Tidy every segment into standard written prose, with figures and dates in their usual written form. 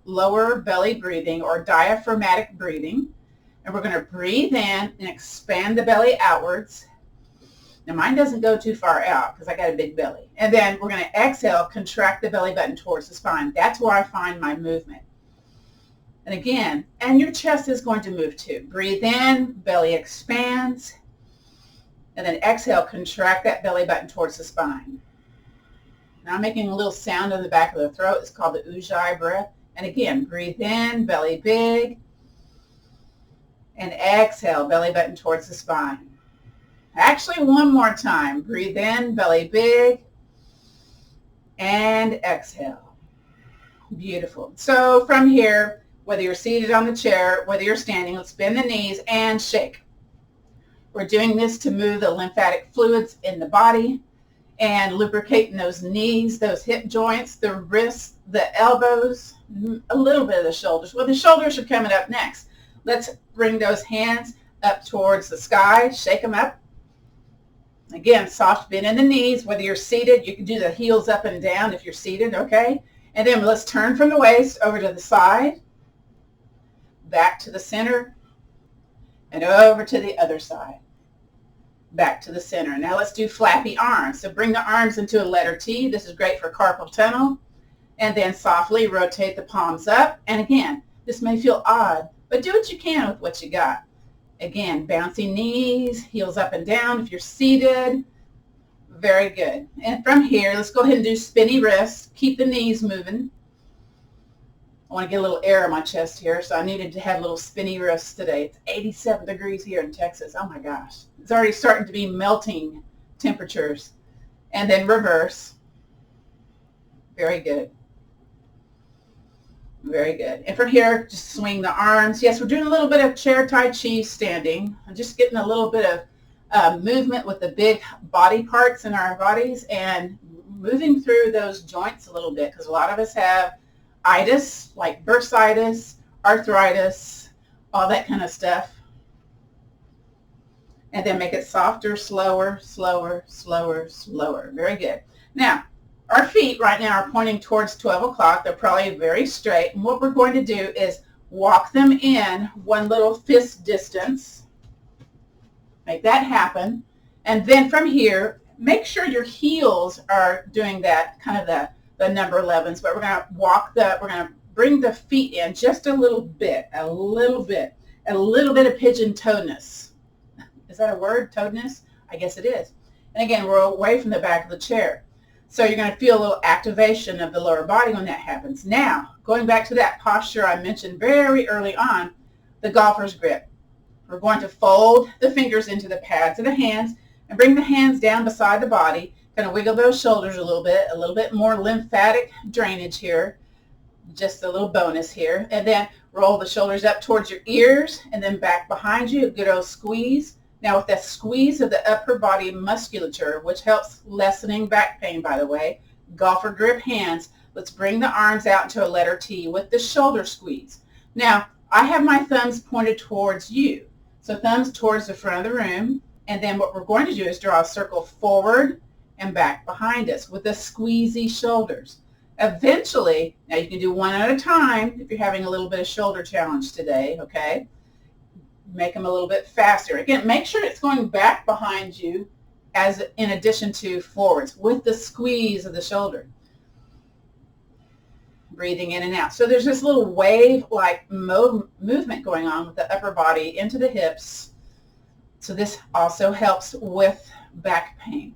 lower belly breathing or diaphragmatic breathing. And we're going to breathe in and expand the belly outwards. Now mine doesn't go too far out because I got a big belly. And then we're going to exhale, contract the belly button towards the spine. That's where I find my movement. And again, and your chest is going to move too. Breathe in, belly expands. And then exhale, contract that belly button towards the spine. Now I'm making a little sound in the back of the throat. It's called the Ujjayi breath. And again, breathe in, belly big. And exhale, belly button towards the spine. Actually, one more time. Breathe in, belly big. And exhale. Beautiful. So from here, whether you're seated on the chair, whether you're standing, let's bend the knees and shake. We're doing this to move the lymphatic fluids in the body and lubricating those knees, those hip joints, the wrists, the elbows, a little bit of the shoulders. Well, the shoulders are coming up next. Let's bring those hands up towards the sky, shake them up. Again, soft bend in the knees. Whether you're seated, you can do the heels up and down if you're seated, okay? And then let's turn from the waist over to the side, back to the center, and over to the other side. Back to the center. Now let's do flappy arms. So bring the arms into a letter T. This is great for carpal tunnel. And then softly rotate the palms up. And again, this may feel odd, but do what you can with what you got. Again, bouncing knees, heels up and down if you're seated. Very good. And from here, let's go ahead and do spinny wrists. Keep the knees moving. I want to get a little air in my chest here, so I needed to have little spinny wrists today. It's 87 degrees here in Texas. Oh my gosh. It's already starting to be melting temperatures. And then reverse. Very good. Very good. And from here, just swing the arms. Yes, we're doing a little bit of chair Tai Chi standing. I'm just getting a little bit of movement with the big body parts in our bodies and moving through those joints a little bit because a lot of us have itis, like bursitis, arthritis, all that kind of stuff. And then make it softer, slower, slower, slower, slower. Very good. Now, our feet right now are pointing towards 12 o'clock. They're probably very straight. And what we're going to do is walk them in one little fist distance. Make that happen. And then from here, make sure your heels are doing that, kind of the number 11s. But we're going to we're going to bring the feet in just a little bit of pigeon toedness. Is that a word, toedness? I guess it is. And again, we're away from the back of the chair. So you're going to feel a little activation of the lower body when that happens. Now, going back to that posture I mentioned very early on, the golfer's grip. We're going to fold the fingers into the pads of the hands and bring the hands down beside the body. Going to wiggle those shoulders a little bit more lymphatic drainage here. Just a little bonus here. And then roll the shoulders up towards your ears and then back behind you. Good old squeeze. Now with that squeeze of the upper body musculature, which helps lessening back pain, by the way, golfer grip hands, let's bring the arms out into a letter T with the shoulder squeeze. Now, I have my thumbs pointed towards you. So thumbs towards the front of the room. And then what we're going to do is draw a circle forward and back behind us with the squeezy shoulders. Eventually, now you can do one at a time if you're having a little bit of shoulder challenge today, okay? Make them a little bit faster. Again, make sure it's going back behind you as in addition to forwards with the squeeze of the shoulder. Breathing in and out. So there's this little wave-like movement going on with the upper body into the hips. So this also helps with back pain.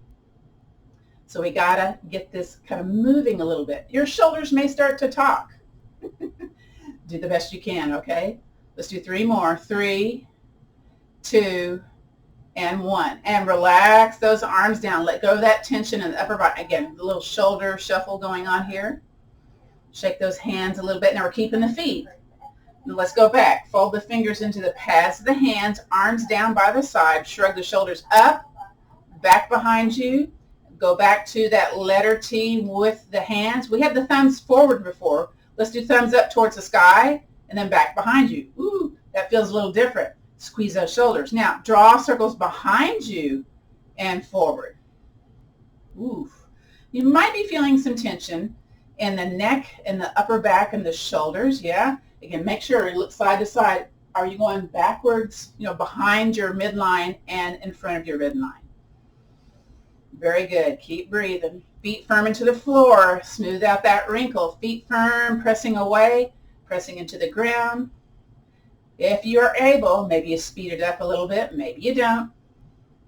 So we gotta get this kind of moving a little bit. Your shoulders may start to talk. Do the best you can, okay? Let's do 3 more. 3, 2, and 1. And relax those arms down. Let go of that tension in the upper body. Again, the little shoulder shuffle going on here. Shake those hands a little bit. Now we're keeping the feet. And let's go back. Fold the fingers into the pads of the hands, arms down by the side. Shrug the shoulders up, back behind you. Go back to that letter T with the hands. We had the thumbs forward before. Let's do thumbs up towards the sky and then back behind you. Ooh, that feels a little different. Squeeze those shoulders. Now, draw circles behind you and forward. Ooh. You might be feeling some tension in the neck and the upper back and the shoulders. Yeah. Again, make sure you look side to side. Are you going backwards, behind your midline and in front of your midline? Very good. Keep breathing. Feet firm into the floor. Smooth out that wrinkle. Feet firm, pressing away, pressing into the ground. If you're able, maybe you speed it up a little bit. Maybe you don't.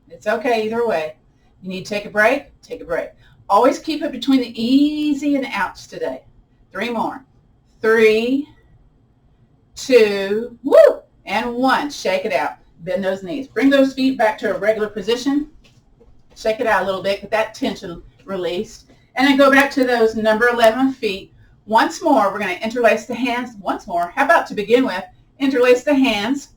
It's okay either way. You need to take a break? Take a break. Always keep it between the easy and the outs today. 3 more. 3, 2, woo, and 1. Shake it out. Bend those knees. Bring those feet back to a regular position. Shake it out a little bit. Get that tension released. And then go back to those number 11 feet. Once more, we're going to interlace the hands. Once more. How about to begin with, interlace the hands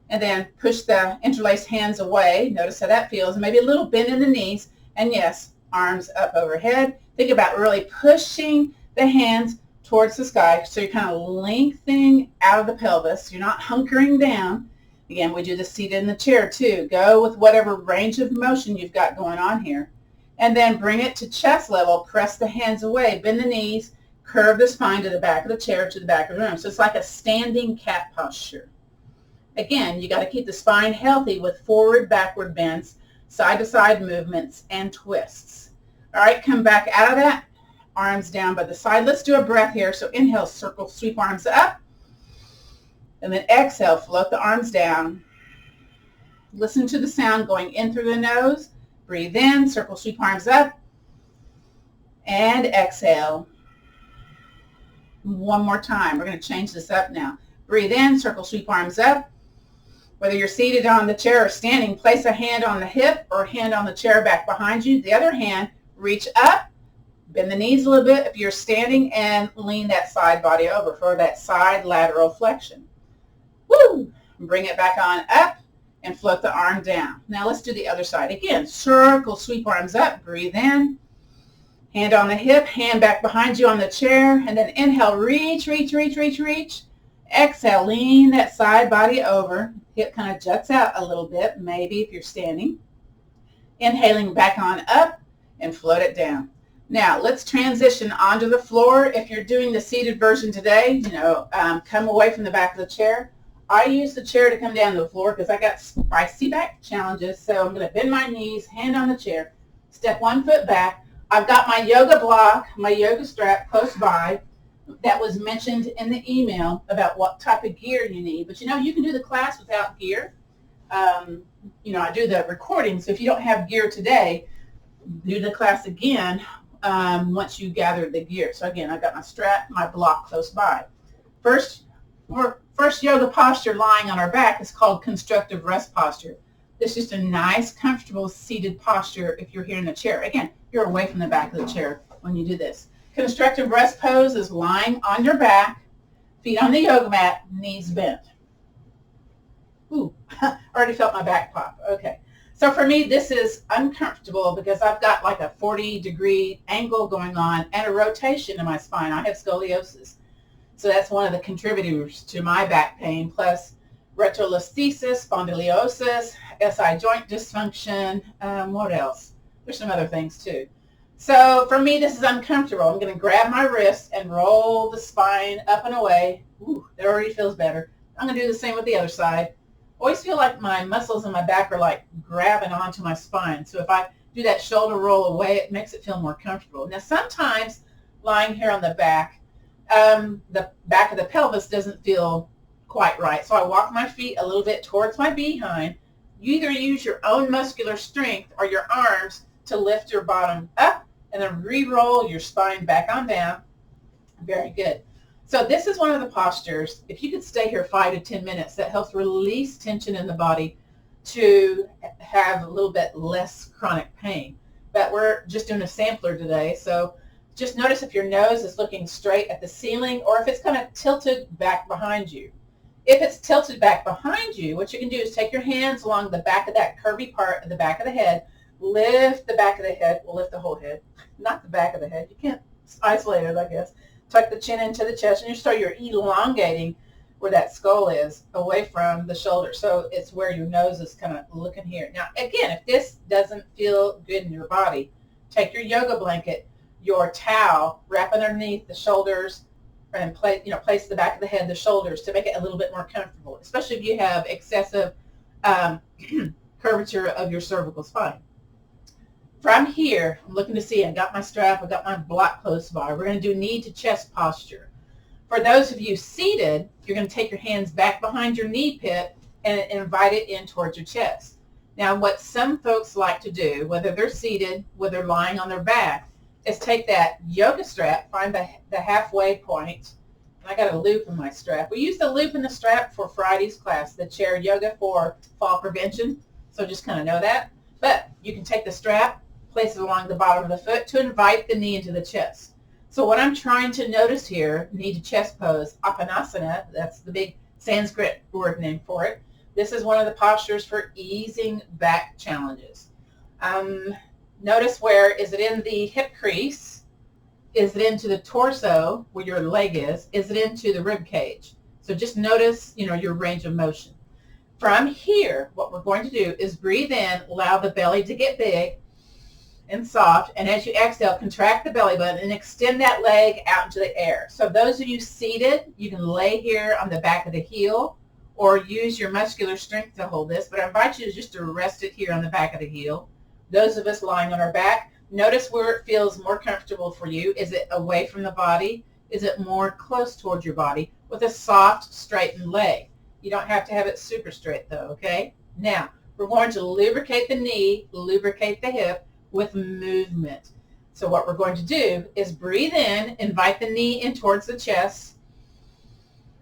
and then push the interlaced hands away. Notice how that feels. Maybe a little bend in the knees. And yes, arms up overhead. Think about really pushing the hands towards the sky. So you're kind of lengthening out of the pelvis. You're not hunkering down. Again, we do the seated in the chair too. Go with whatever range of motion you've got going on here. And then bring it to chest level. Press the hands away. Bend the knees. Curve the spine to the back of the chair, to the back of the room. So it's like a standing cat posture. Again, you got to keep the spine healthy with forward, backward bends, side-to-side movements, and twists. All right, come back out of that. Arms down by the side. Let's do a breath here. So inhale, circle, sweep arms up. And then exhale, float the arms down. Listen to the sound going in through the nose. Breathe in, circle, sweep arms up. And exhale. One more time. We're going to change this up now. Breathe in, circle, sweep arms up. Whether you're seated on the chair or standing, place a hand on the hip or hand on the chair back behind you. The other hand, reach up, bend the knees a little bit if you're standing, and lean that side body over for that side lateral flexion. Woo! Bring it back on up and float the arm down. Now let's do the other side. Again, circle, sweep arms up, breathe in. Hand on the hip, hand back behind you on the chair, and then inhale, reach, reach, reach, reach, reach. Exhale, lean that side body over. Hip kind of juts out a little bit, maybe if you're standing. Inhaling back on up and float it down. Now, let's transition onto the floor. If you're doing the seated version today, come away from the back of the chair. I use the chair to come down to the floor because I got spicy back challenges. So I'm going to bend my knees, hand on the chair, step 1 foot back. I've got my yoga block, my yoga strap close by. That was mentioned in the email about what type of gear you need. But you can do the class without gear. I do the recording. So if you don't have gear today, do the class again once you gather the gear. So again, I've got my strap, my block close by. First yoga posture lying on our back is called constructive rest posture. It's just a nice, comfortable seated posture if you're here in the chair. Again, you're away from the back of the chair when you do this. Constructive rest pose is lying on your back, feet on the yoga mat, knees bent. Ooh, already felt my back pop. Okay. So for me, this is uncomfortable because I've got like a 40-degree angle going on and a rotation in my spine. I have scoliosis. So that's one of the contributors to my back pain, plus retrolisthesis, spondylosis, SI joint dysfunction. What else? There's some other things too. So for me, this is uncomfortable. I'm going to grab my wrist and roll the spine up and away. Ooh, it already feels better. I'm going to do the same with the other side. Always feel like my muscles in my back are like grabbing onto my spine. So if I do that shoulder roll away, it makes it feel more comfortable. Now sometimes lying here on the back of the pelvis doesn't feel quite right. So I walk my feet a little bit towards my behind. You either use your own muscular strength or your arms to lift your bottom up and then re-roll your spine back on down. Very good. So this is one of the postures. If you could stay here 5 to 10 minutes, that helps release tension in the body to have a little bit less chronic pain. But we're just doing a sampler today. So just notice if your nose is looking straight at the ceiling or if it's kind of tilted back behind you. If it's tilted back behind you, what you can do is take your hands along the back of that curvy part of the back of the head, lift the back of the head, we'll lift the whole head, not the back of the head. You can't isolate it, I guess. Tuck the chin into the chest, and you start, you're elongating where that skull is, away from the shoulder. So it's where your nose is kind of looking here. Now, again, if this doesn't feel good in your body, take your yoga blanket, your towel, wrap underneath the shoulders, and place the back of the head, the shoulders, to make it a little bit more comfortable, especially if you have excessive curvature of your cervical spine. From here, I'm looking to see, I got my strap, I got my block close by. We're going to do knee to chest posture. For those of you seated, you're going to take your hands back behind your knee pit and invite it in towards your chest. Now, what some folks like to do, whether they're seated, whether they're lying on their back, is take that yoga strap, find the halfway point. I got a loop in my strap. We use the loop in the strap for Friday's class, the chair yoga for fall prevention. So just kind of know that. But you can take the strap, place it along the bottom of the foot to invite the knee into the chest. So what I'm trying to notice here, knee to chest pose, Apanasana, that's the big Sanskrit word name for it. This is one of the postures for easing back challenges. Notice where, is it in the hip crease? Is it into the torso where your leg is? Is it into the rib cage? So just notice, your range of motion. From here, what we're going to do is breathe in, allow the belly to get big and soft, and as you exhale, contract the belly button and extend that leg out into the air. So those of you seated, you can lay here on the back of the heel or use your muscular strength to hold this, but I invite you just to rest it here on the back of the heel. Those of us lying on our back, notice where it feels more comfortable for you. Is it away from the body? Is it more close towards your body with a soft, straightened leg? You don't have to have it super straight though, okay? Now, we're going to lubricate the knee, lubricate the hip with movement. So what we're going to do is breathe in, invite the knee in towards the chest.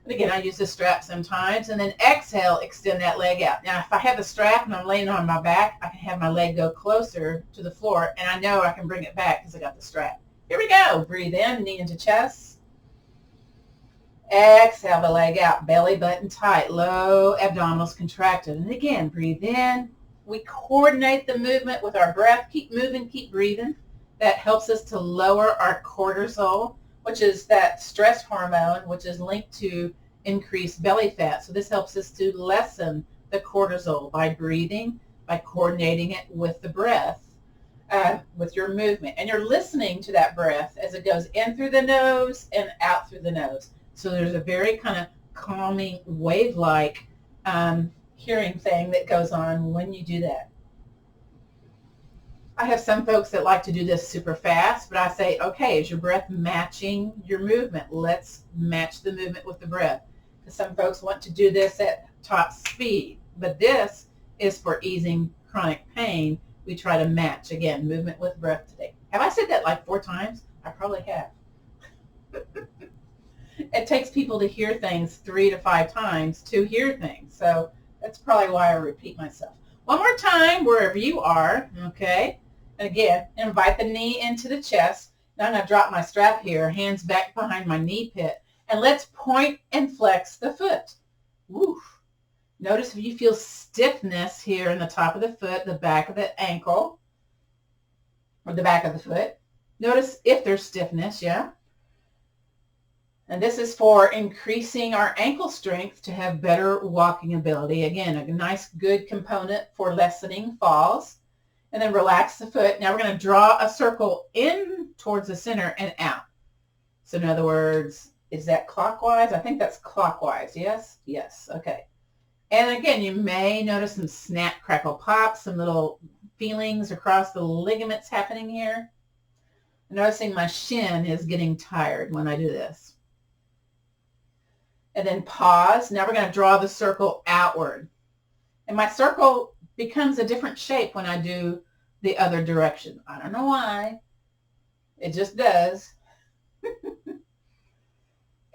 And again, I use the strap sometimes. And then exhale, extend that leg out. Now, if I have the strap and I'm laying on my back, I can have my leg go closer to the floor, and I know I can bring it back because I got the strap. Here we go. Breathe in, knee into chest. Exhale the leg out, belly button tight, low abdominals contracted. And again, breathe in. We coordinate the movement with our breath. Keep moving, keep breathing. That helps us to lower our cortisol, which is that stress hormone, which is linked to increased belly fat. So this helps us to lessen the cortisol by breathing, by coordinating it with the breath, with your movement. And you're listening to that breath as it goes in through the nose and out through the nose. So there's a very kind of calming, wave-like hearing thing that goes on when you do that. I have some folks that like to do this super fast, but I say, okay, is your breath matching your movement? Let's match the movement with the breath. Because some folks want to do this at top speed, but this is for easing chronic pain. We try to match, again, movement with breath today. Have I said that like 4 times? I probably have. It takes people to hear things 3 to 5 times to hear things. So that's probably why I repeat myself. One more time, wherever you are, okay? And again, invite the knee into the chest. Now I'm going to drop my strap here, hands back behind my knee pit, and let's point and flex the foot. Woo. Notice if you feel stiffness here in the top of the foot, the back of the ankle, or the back of the foot. Notice if there's stiffness, yeah? And this is for increasing our ankle strength to have better walking ability. Again, a nice, good component for lessening falls. And then relax the foot. Now we're going to draw a circle in towards the center and out. So in other words, is that clockwise? I think that's clockwise. Yes? Yes. Okay. And again, you may notice some snap, crackle, pop, some little feelings across the ligaments happening here. I'm noticing my shin is getting tired when I do this. And then pause. Now we're going to draw the circle outward. And my circle becomes a different shape when I do the other direction. I don't know why. It just does.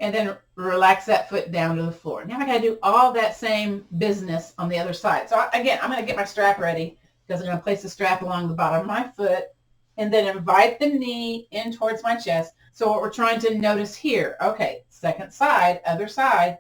And then relax that foot down to the floor. Now I got to do all that same business on the other side. So again, I'm going to get my strap ready because I'm going to place the strap along the bottom of my foot and then invite the knee in towards my chest. So what we're trying to notice here, okay, second side, other side,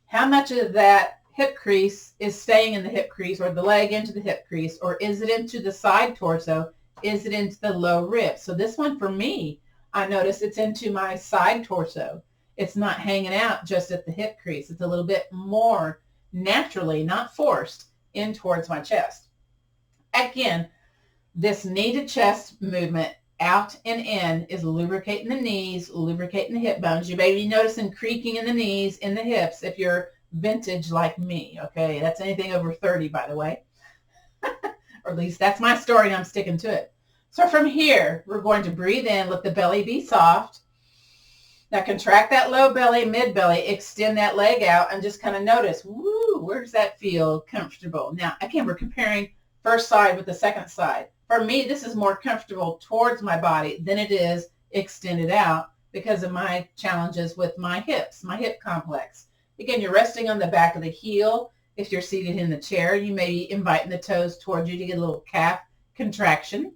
how much of that hip crease is staying in the hip crease, or the leg into the hip crease, or is it into the side torso? Is it into the low rib? So this one for me, I notice it's into my side torso. It's not hanging out just at the hip crease. It's a little bit more naturally, not forced, in towards my chest. Again, this knee to chest movement out and in is lubricating the knees, lubricating the hip bones. You may be noticing creaking in the knees, in the hips, if you're vintage like me, okay? That's anything over 30, by the way. Or at least that's my story and I'm sticking to it. So from here, we're going to breathe in, let the belly be soft. Now contract that low belly, mid belly, extend that leg out and just kind of notice, woo, where does that feel comfortable? Now, again, we're comparing first side with the second side. For me, this is more comfortable towards my body than it is extended out because of my challenges with my hips, my hip complex. Again, you're resting on the back of the heel. If you're seated in the chair, you may be inviting the toes towards you to get a little calf contraction.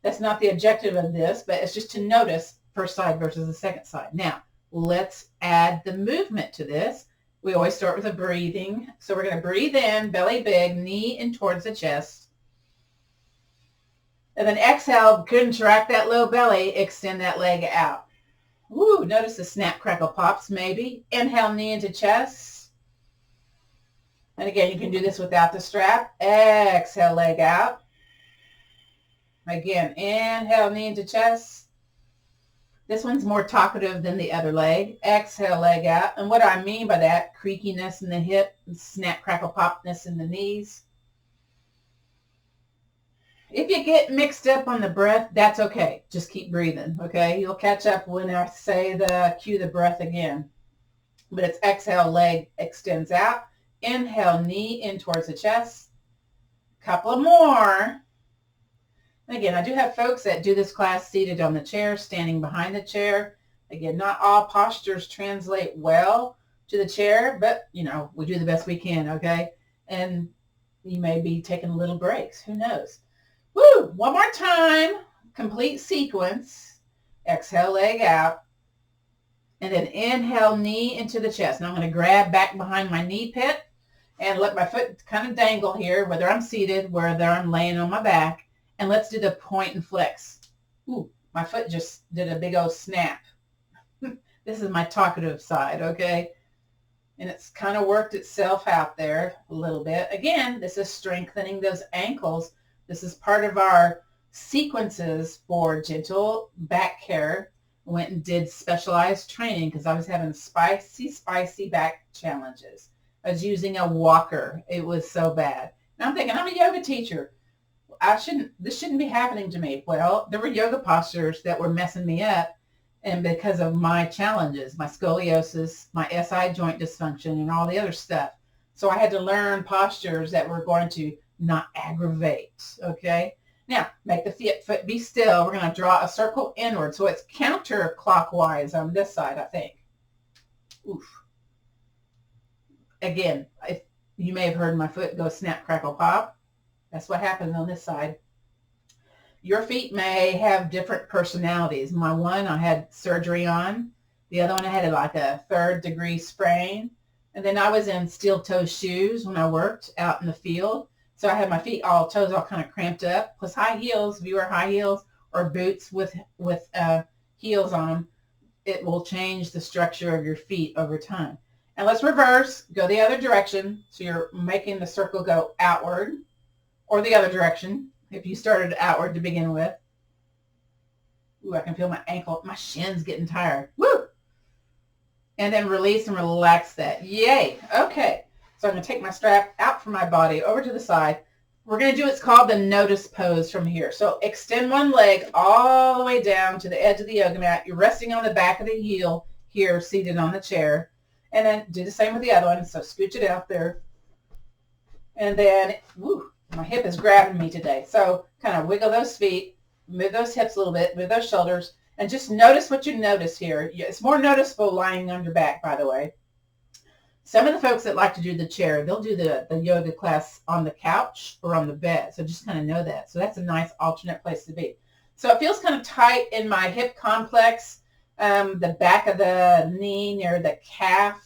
That's not the objective of this, but it's just to notice first side versus the second side. Now, let's add the movement to this. We always start with a breathing. So we're going to breathe in, belly big, knee in towards the chest. And then exhale, contract that low belly, extend that leg out. Woo, notice the snap, crackle, pops maybe. Inhale, knee into chest. And again, you can do this without the strap. Exhale, leg out. Again, inhale, knee into chest. This one's more talkative than the other leg. Exhale, leg out. And what do I mean by that? Creakiness in the hip, snap, crackle, popness in the knees. If you get mixed up on the breath, that's okay. Just keep breathing, okay? You'll catch up when I say cue the breath again. But it's exhale, leg extends out. Inhale, knee in towards the chest. Couple more. And again, I do have folks that do this class seated on the chair, standing behind the chair. Again, not all postures translate well to the chair, but, you know, we do the best we can, okay? And you may be taking little breaks. Who knows? Woo! One more time. Complete sequence. Exhale, leg out. And then inhale, knee into the chest. Now I'm going to grab back behind my knee pit and let my foot kind of dangle here, whether I'm seated, whether I'm laying on my back. And let's do the point and flex. Ooh, my foot just did a big old snap. This is my talkative side, okay? And it's kind of worked itself out there a little bit. Again, this is strengthening those ankles. This is part of our sequences for gentle back care. Went and did specialized training because I was having spicy back challenges. I was using a walker. It was so bad. And I'm thinking, I'm a yoga teacher. This shouldn't be happening to me. Well, there were yoga postures that were messing me up. And because of my challenges, my scoliosis, my SI joint dysfunction, and all the other stuff. So I had to learn postures that were going to not aggravate, okay? Now, make the foot be still. We're going to draw a circle inward. So it's counterclockwise on this side, I think. Oof. Again, if you may have heard my foot go snap, crackle, pop. That's what happens on this side. Your feet may have different personalities. My one, I had surgery on. The other one, I had like a 3rd-degree sprain. And then I was in steel-toe shoes when I worked out in the field. So I had my feet toes all kind of cramped up. Plus high heels, if you wear high heels or boots with heels on them, it will change the structure of your feet over time. And let's reverse, go the other direction. So you're making the circle go outward or the other direction if you started outward to begin with. Ooh, I can feel my ankle, my shin's getting tired. Woo! And then release and relax that. Yay. Okay. So I'm going to take my strap out from my body over to the side. We're going to do what's called the notice pose from here. So extend one leg all the way down to the edge of the yoga mat. You're resting on the back of the heel here, seated on the chair. And then do the same with the other one. So scooch it out there. And then, woo, my hip is grabbing me today. So kind of wiggle those feet, move those hips a little bit, move those shoulders, and just notice what you notice here. It's more noticeable lying on your back, by the way. Some of the folks that like to do the chair, they'll do the yoga class on the couch or on the bed. So just kind of know that. So that's a nice alternate place to be. So it feels kind of tight in my hip complex, the back of the knee near the calf,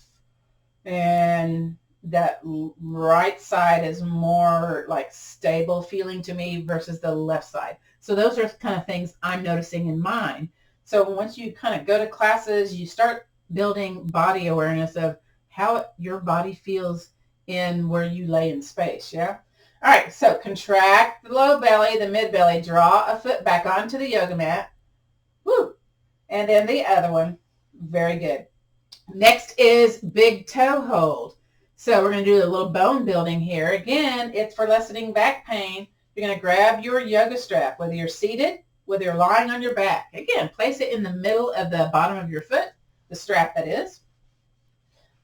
and that right side is more like stable feeling to me versus the left side. So those are kind of things I'm noticing in mine. So once you kind of go to classes, you start building body awareness of how your body feels in where you lay in space, yeah? All right, so contract the low belly, the mid belly, draw a foot back onto the yoga mat. Woo! And then the other one. Very good. Next is big toe hold. So we're going to do a little bone building here. Again, it's for lessening back pain. You're going to grab your yoga strap, whether you're seated, whether you're lying on your back. Again, place it in the middle of the bottom of your foot, the strap that is.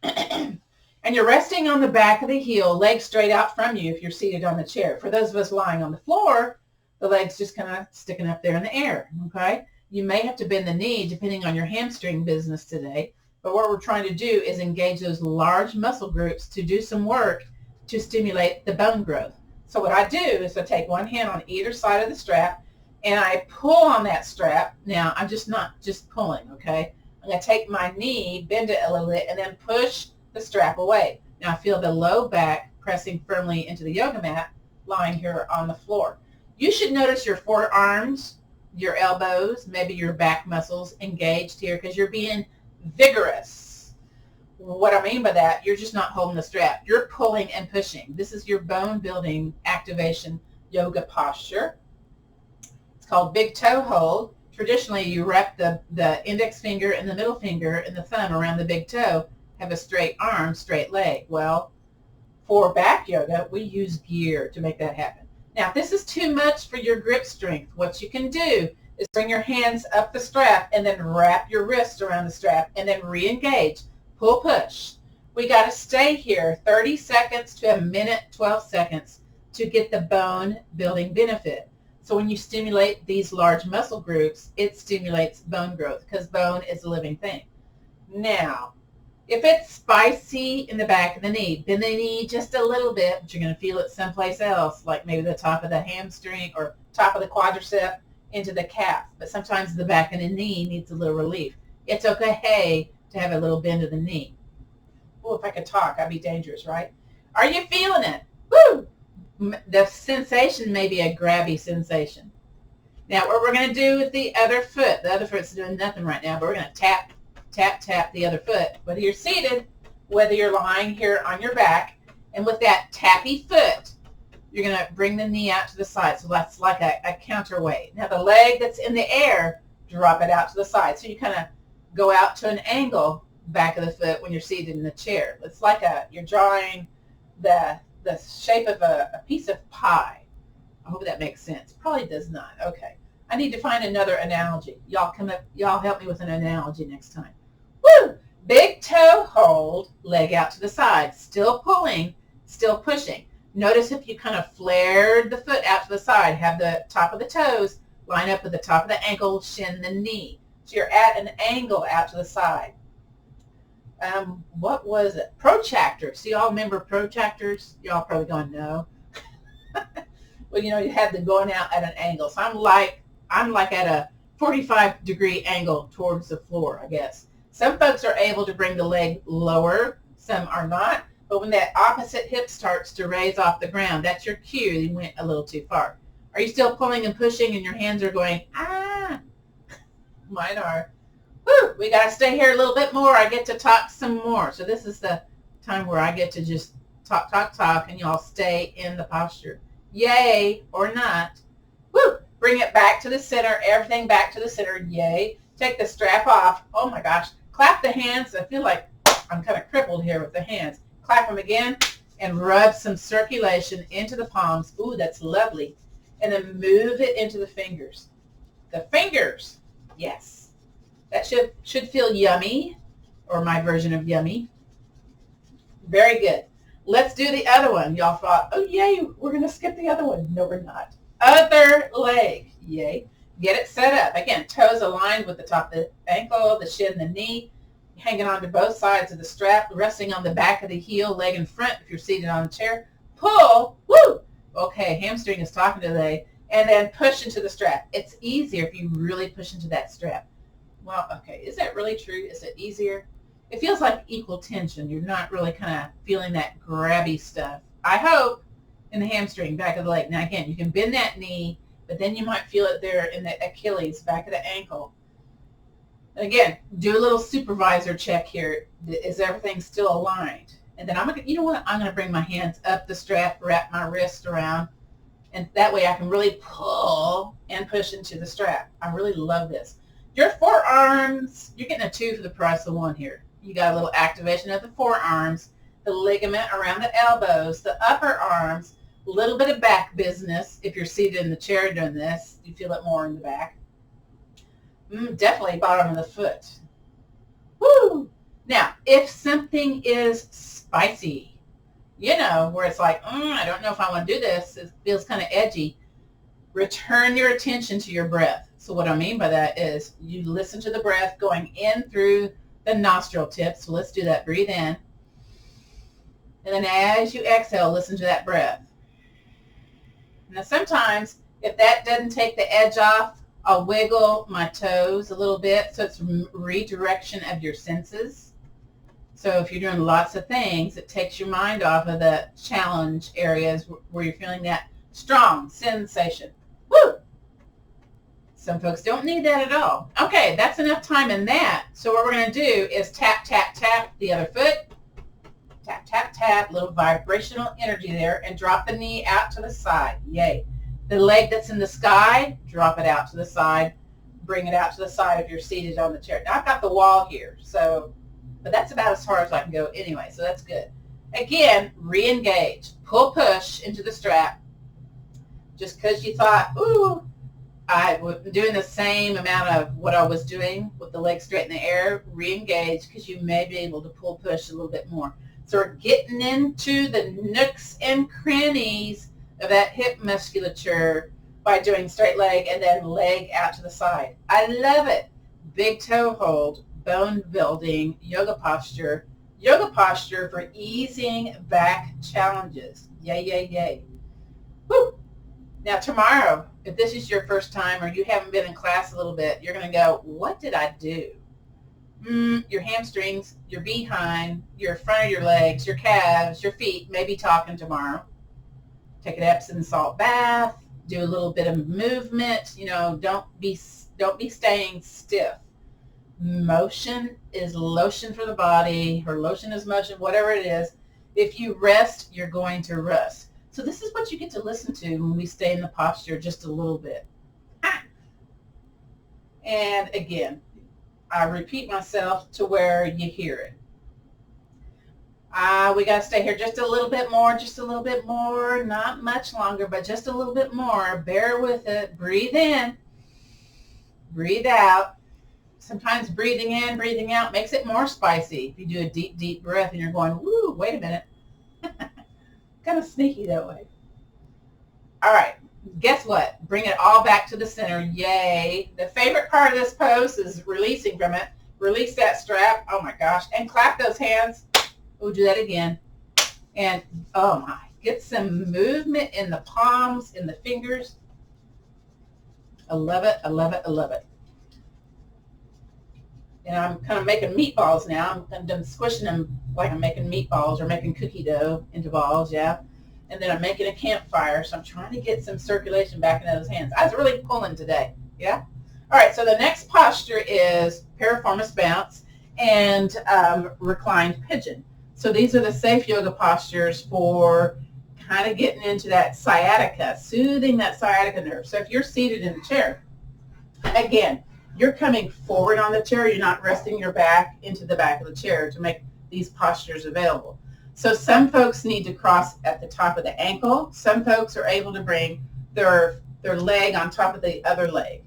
And you're resting on the back of the heel, legs straight out from you if you're seated on the chair. For those of us lying on the floor, the legs just kind of sticking up there in the air, okay? You may have to bend the knee depending on your hamstring business today. But what we're trying to do is engage those large muscle groups to do some work to stimulate the bone growth. So what I do is I take one hand on either side of the strap and I pull on that strap. Now, I'm just not just pulling, okay? I'm going to take my knee, bend it a little bit, and then push the strap away. Now I feel the low back pressing firmly into the yoga mat lying here on the floor. You should notice your forearms, your elbows, maybe your back muscles engaged here because you're being vigorous. What I mean by that, you're just not holding the strap. You're pulling and pushing. This is your bone building activation yoga posture. It's called big toe hold. Traditionally, you wrap the index finger and the middle finger and the thumb around the big toe, have a straight arm, straight leg. Well, for back yoga, we use gear to make that happen. Now, if this is too much for your grip strength, what you can do is bring your hands up the strap and then wrap your wrists around the strap and then re-engage. Pull, push. We got to stay here 30 seconds to a minute, 12 seconds to get the bone building benefit. So when you stimulate these large muscle groups, it stimulates bone growth because bone is a living thing. Now, if it's spicy in the back of the knee, bend the knee just a little bit, but you're going to feel it someplace else, like maybe the top of the hamstring or top of the quadricep into the calf. But sometimes the back of the knee needs a little relief. It's okay to have a little bend of the knee. Oh, if I could talk, I'd be dangerous, right? Are you feeling it? Woo! The sensation may be a grabby sensation. Now, what we're going to do with the other foot's doing nothing right now, but we're going to tap, tap, tap the other foot. Whether you're seated, whether you're lying here on your back, and with that tappy foot, you're going to bring the knee out to the side. So that's like a counterweight. Now, the leg that's in the air, drop it out to the side. So you kind of go out to an angle back of the foot when you're seated in the chair. It's like you're drawing the shape of a piece of pie. I hope that makes sense. Probably does not. Okay. I need to find another analogy. Y'all help me with an analogy next time. Woo! Big toe hold, leg out to the side. Still pulling, still pushing. Notice if you kind of flared the foot out to the side, have the top of the toes line up with the top of the ankle, shin the knee. So you're at an angle out to the side. What was it? Protractors. So y'all remember protractors? Y'all probably going, no. Well, you had them going out at an angle. So I'm like at a 45-degree angle towards the floor, I guess. Some folks are able to bring the leg lower. Some are not. But when that opposite hip starts to raise off the ground, that's your cue. You went a little too far. Are you still pulling and pushing and your hands are going, ah? Mine are. Woo, we got to stay here a little bit more. I get to talk some more. So this is the time where I get to just talk, and y'all stay in the posture. Yay or not. Woo, bring it back to the center, everything back to the center. Yay. Take the strap off. Oh my gosh. Clap the hands. I feel like I'm kind of crippled here with the hands. Clap them again and rub some circulation into the palms. Ooh, that's lovely. And then move it into the fingers. The fingers. Yes. That should feel yummy, or my version of yummy. Very good. Let's do the other one. Y'all thought, oh, yay, we're going to skip the other one. No, we're not. Other leg. Yay. Get it set up. Again, toes aligned with the top of the ankle, the shin, the knee, hanging on to both sides of the strap, resting on the back of the heel, leg in front if you're seated on a chair. Pull. Woo. Okay, hamstring is talking today. And then push into the strap. It's easier if you really push into that strap. Well, okay, is that really true? Is it easier? It feels like equal tension. You're not really kind of feeling that grabby stuff. I hope in the hamstring, back of the leg. Now, again, you can bend that knee, but then you might feel it there in the Achilles, back of the ankle. And again, do a little supervisor check here. Is everything still aligned? And then I'm going to, you know what, I'm going to bring my hands up the strap, wrap my wrist around, and that way I can really pull and push into the strap. I really love this. Your forearms, you're getting a 2 for the price of 1 here. You got a little activation of the forearms, the ligament around the elbows, the upper arms, a little bit of back business. If you're seated in the chair doing this, you feel it more in the back. Definitely bottom of the foot. Woo! Now, if something is spicy, you know, where it's like, I don't know if I want to do this, it feels kind of edgy, return your attention to your breath. So what I mean by that is you listen to the breath going in through the nostril tips. So let's do that. Breathe in. And then as you exhale, listen to that breath. Now sometimes if that doesn't take the edge off, I'll wiggle my toes a little bit, so it's redirection of your senses. So if you're doing lots of things, it takes your mind off of the challenge areas where you're feeling that strong sensation. Woo! Some folks don't need that at all. Okay, that's enough time in that. So what we're going to do is tap, tap, tap the other foot. Tap, tap, tap, little vibrational energy there, and drop the knee out to the side. Yay. The leg that's in the sky, drop it out to the side. Bring it out to the side if you're seated on the chair. Now I've got the wall here, but that's about as far as I can go anyway, so that's good. Again, re-engage. Pull, push into the strap. Just because you thought, ooh, I was doing the same amount of what I was doing with the legs straight in the air, re-engage, because you may be able to pull, push a little bit more. So we're getting into the nooks and crannies of that hip musculature by doing straight leg and then leg out to the side. I love it. Big toe hold, bone building, yoga posture for easing back challenges. Yay, yay, yay. Woo! Now tomorrow, if this is your first time or you haven't been in class a little bit, you're going to go, what did I do? Your hamstrings, your behind, your front of your legs, your calves, your feet may be talking tomorrow. Take an Epsom salt bath, do a little bit of movement, you know, don't be staying stiff. Motion is lotion for the body, or lotion is motion, whatever it is. If you rest, you're going to rust. So this is what you get to listen to when we stay in the posture just a little bit. And again, I repeat myself to where you hear it. We got to stay here just a little bit more, not much longer, but just a little bit more. Bear with it. Breathe in, breathe out. Sometimes breathing in, breathing out makes it more spicy. If you do a deep, deep breath and you're going, woo, wait a minute. Kind of sneaky that way. All right, guess what? Bring it all back to the center. Yay. The favorite part of this pose is releasing from it. Release that strap. Oh my gosh. And clap those hands. We'll do that again. And oh my, get some movement in the palms, in the fingers. I love it. I love it. I love it. And I'm kind of making meatballs now. I'm squishing them like I'm making meatballs or making cookie dough into balls, yeah. And then I'm making a campfire, so I'm trying to get some circulation back into those hands. I was really pulling today, yeah. All right, so the next posture is Piriformis bounce and reclined pigeon. So these are the safe yoga postures for kind of getting into that sciatica, soothing that sciatica nerve. So if you're seated in the chair, again, you're coming forward on the chair. You're not resting your back into the back of the chair to make these postures available. So some folks need to cross at the top of the ankle. Some folks are able to bring their leg on top of the other leg.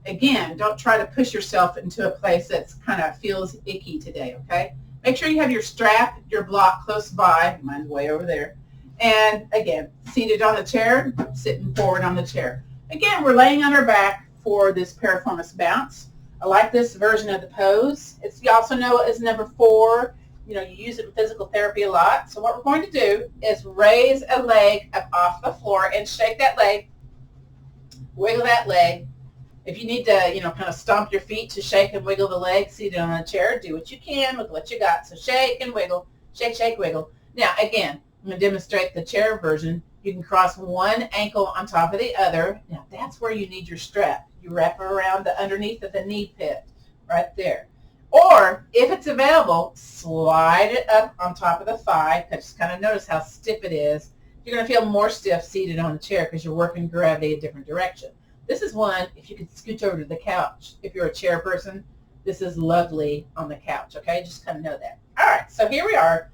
Again, don't try to push yourself into a place that's kind of feels icky today, okay? Make sure you have your strap, your block close by. Mine's way over there. And again, seated on the chair, sitting forward on the chair. Again, we're laying on our back for this Piriformis bounce. I like this version of the pose. You also know it as number 4. You know, you use it in physical therapy a lot. So what we're going to do is raise a leg up off the floor and shake that leg. Wiggle that leg. If you need to, you know, kind of stomp your feet to shake and wiggle the leg seated on a chair, do what you can with what you got. So shake and wiggle, shake, shake, wiggle. Now, again, I'm going to demonstrate the chair version. You can cross one ankle on top of the other. Now, that's where you need your strap. You wrap it around the underneath of the knee pit right there. Or if it's available, slide it up on top of the thigh. Just kind of notice how stiff it is. You're going to feel more stiff seated on the chair because you're working gravity a different direction. This is one, if you could scooch over to the couch. If you're a chair person, this is lovely on the couch, okay? Just kind of know that. All right, so here we are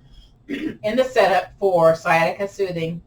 in the setup for sciatica soothing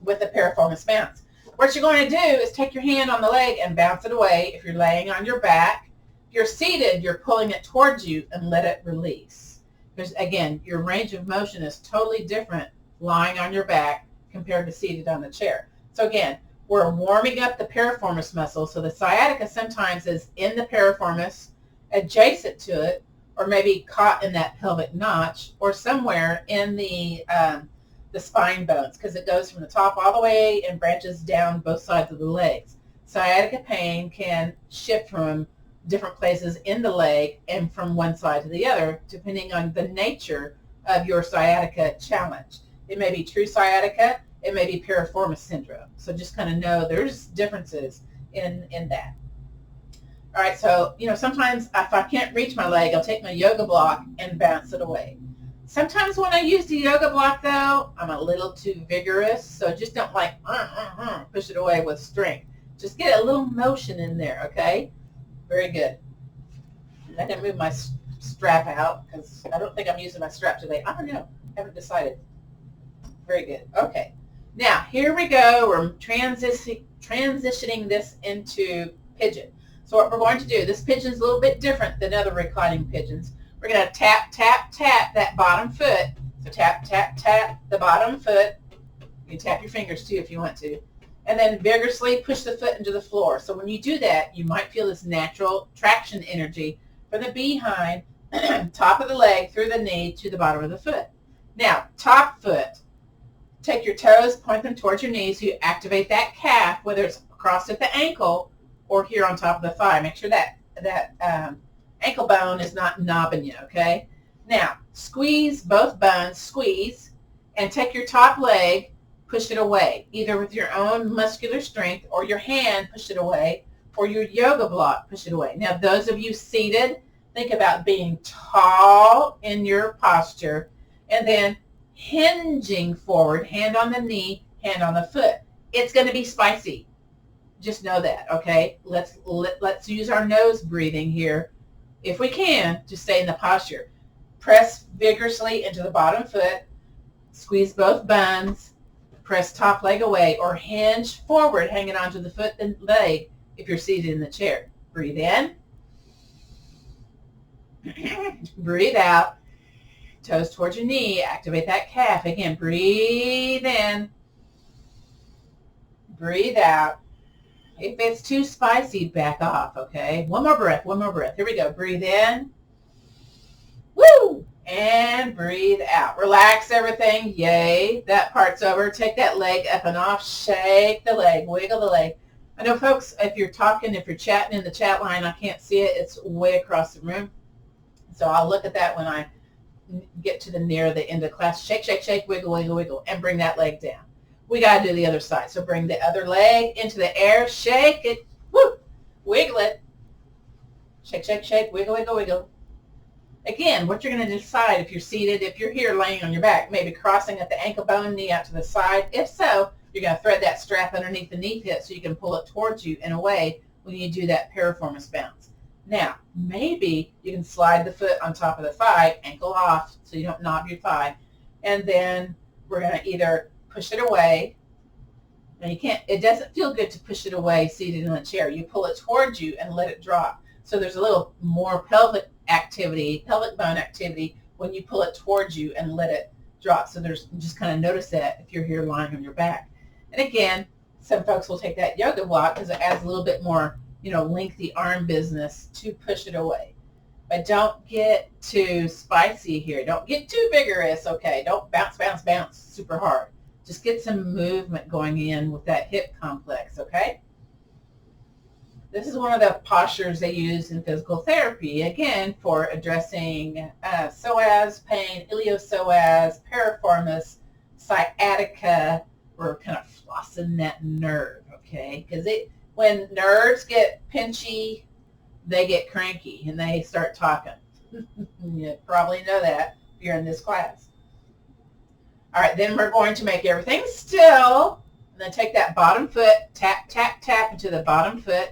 with the Piriformis bounce. What you're going to do is take your hand on the leg and bounce it away. If you're laying on your back, if you're seated, you're pulling it towards you and let it release. Because again, your range of motion is totally different lying on your back compared to seated on the chair. So again, we're warming up the piriformis muscle. So the sciatica sometimes is in the piriformis, adjacent to it, or maybe caught in that pelvic notch, or somewhere in the spine bones, because it goes from the top all the way and branches down both sides of the legs. Sciatica pain can shift from different places in the leg and from one side to the other, depending on the nature of your sciatica challenge. It may be true sciatica, it may be piriformis syndrome. So just kind of know there's differences in that. All right, so, sometimes if I can't reach my leg, I'll take my yoga block and bounce it away. Sometimes when I use the yoga block, though, I'm a little too vigorous, so just don't push it away with strength. Just get a little motion in there, okay? Very good. I didn't move my strap out because I don't think I'm using my strap today. I don't know. I haven't decided. Very good. Okay. Now, here we go. We're transitioning this into pigeon. So what we're going to do, this pigeon is a little bit different than other reclining pigeons. We're going to tap, tap, tap that bottom foot. So tap, tap, tap the bottom foot. You can tap your fingers too if you want to. And then vigorously push the foot into the floor. So when you do that, you might feel this natural traction energy from the behind, top of the leg, through the knee to the bottom of the foot. Now, top foot. Take your toes, point them towards your knees. So you activate that calf, whether it's across at the ankle or here on top of the thigh. Make sure that ankle bone is not knobbing you, okay? Now, squeeze both bones, squeeze, and take your top leg, push it away, either with your own muscular strength or your hand, push it away, or your yoga block, push it away. Now, those of you seated, think about being tall in your posture and then hinging forward, hand on the knee, hand on the foot. It's going to be spicy. Just know that, okay? Let's use our nose breathing here. If we can, just stay in the posture. Press vigorously into the bottom foot. Squeeze both bones. Press top leg away or hinge forward, hanging onto the foot and leg if you're seated in the chair. Breathe in. Breathe out. Toes towards your knee. Activate that calf. Again, breathe in. Breathe out. If it's too spicy, back off, okay? One more breath, one more breath. Here we go. Breathe in. Woo! And breathe out. Relax everything. Yay. That part's over. Take that leg up and off. Shake the leg. Wiggle the leg. I know, folks, if you're talking, if you're chatting in the chat line, I can't see it. It's way across the room. So I'll look at that when I get to near the end of class. Shake, shake, shake, wiggle, wiggle, wiggle, and bring that leg down. We got to do the other side. So bring the other leg into the air. Shake it. Woo! Wiggle it. Shake, shake, shake. Wiggle, wiggle, wiggle. Again, what you're going to decide if you're seated, if you're here laying on your back, maybe crossing at the ankle bone, knee out to the side. If so, you're going to thread that strap underneath the knee pit so you can pull it towards you and away when you do that piriformis bounce. Now, maybe you can slide the foot on top of the thigh, ankle off, so you don't knob your thigh. And then we're going to either push it away. Now you can't, it doesn't feel good to push it away seated in a chair. You pull it towards you and let it drop. So there's a little more pelvic activity, pelvic bone activity when you pull it towards you and let it drop. So there's, just kind of notice that if you're here lying on your back. And again, some folks will take that yoga block because it adds a little bit more, lengthy arm business to push it away. But don't get too spicy here. Don't get too vigorous, okay? Don't bounce, bounce, bounce super hard. Just get some movement going in with that hip complex, okay? This is one of the postures they use in physical therapy, again, for addressing psoas pain, iliopsoas, piriformis, sciatica. We're kind of flossing that nerve, okay? Because when nerves get pinchy, they get cranky and they start talking. You probably know that if you're in this class. All right, then we're going to make everything still. And then take that bottom foot, tap, tap, tap into the bottom foot,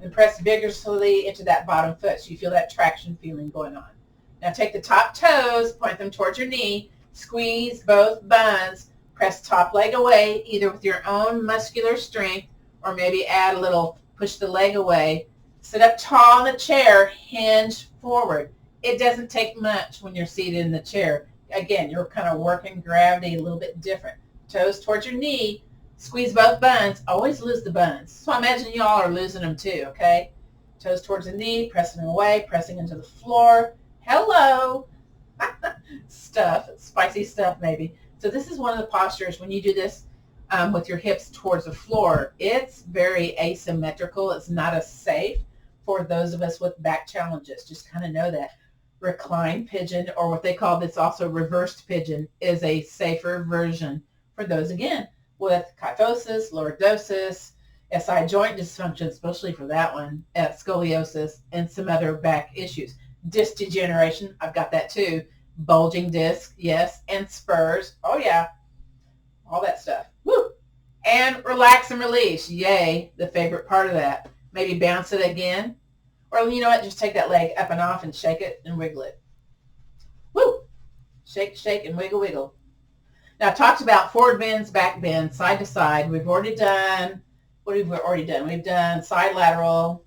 and press vigorously into that bottom foot so you feel that traction feeling going on. Now take the top toes, point them towards your knee, squeeze both buns, press top leg away, either with your own muscular strength or maybe add a little, push the leg away. Sit up tall in the chair, hinge forward. It doesn't take much when you're seated in the chair. Again, you're kind of working gravity a little bit different. Toes towards your knee, squeeze both buns. Always lose the buns. So I imagine you all are losing them too, okay? Toes towards the knee, pressing away, pressing into the floor. Hello. Stuff, spicy stuff maybe. So this is one of the postures when you do this with your hips towards the floor. It's very asymmetrical. It's not as safe for those of us with back challenges. Just kind of know that. Reclined pigeon, or what they call this also reversed pigeon, is a safer version for those, again, with kyphosis, lordosis, SI joint dysfunction, especially for that one, scoliosis, and some other back issues. Disc degeneration, I've got that too. Bulging disc, yes, and spurs. Oh yeah, all that stuff. Woo! And relax and release. Yay, the favorite part of that. Maybe bounce it again. Or you know what, just take that leg up and off and shake it and wiggle it. Woo! Shake, shake, and wiggle, wiggle. Now, I talked about forward bends, back bends, side to side. We've already done, what have we already done? We've done side lateral.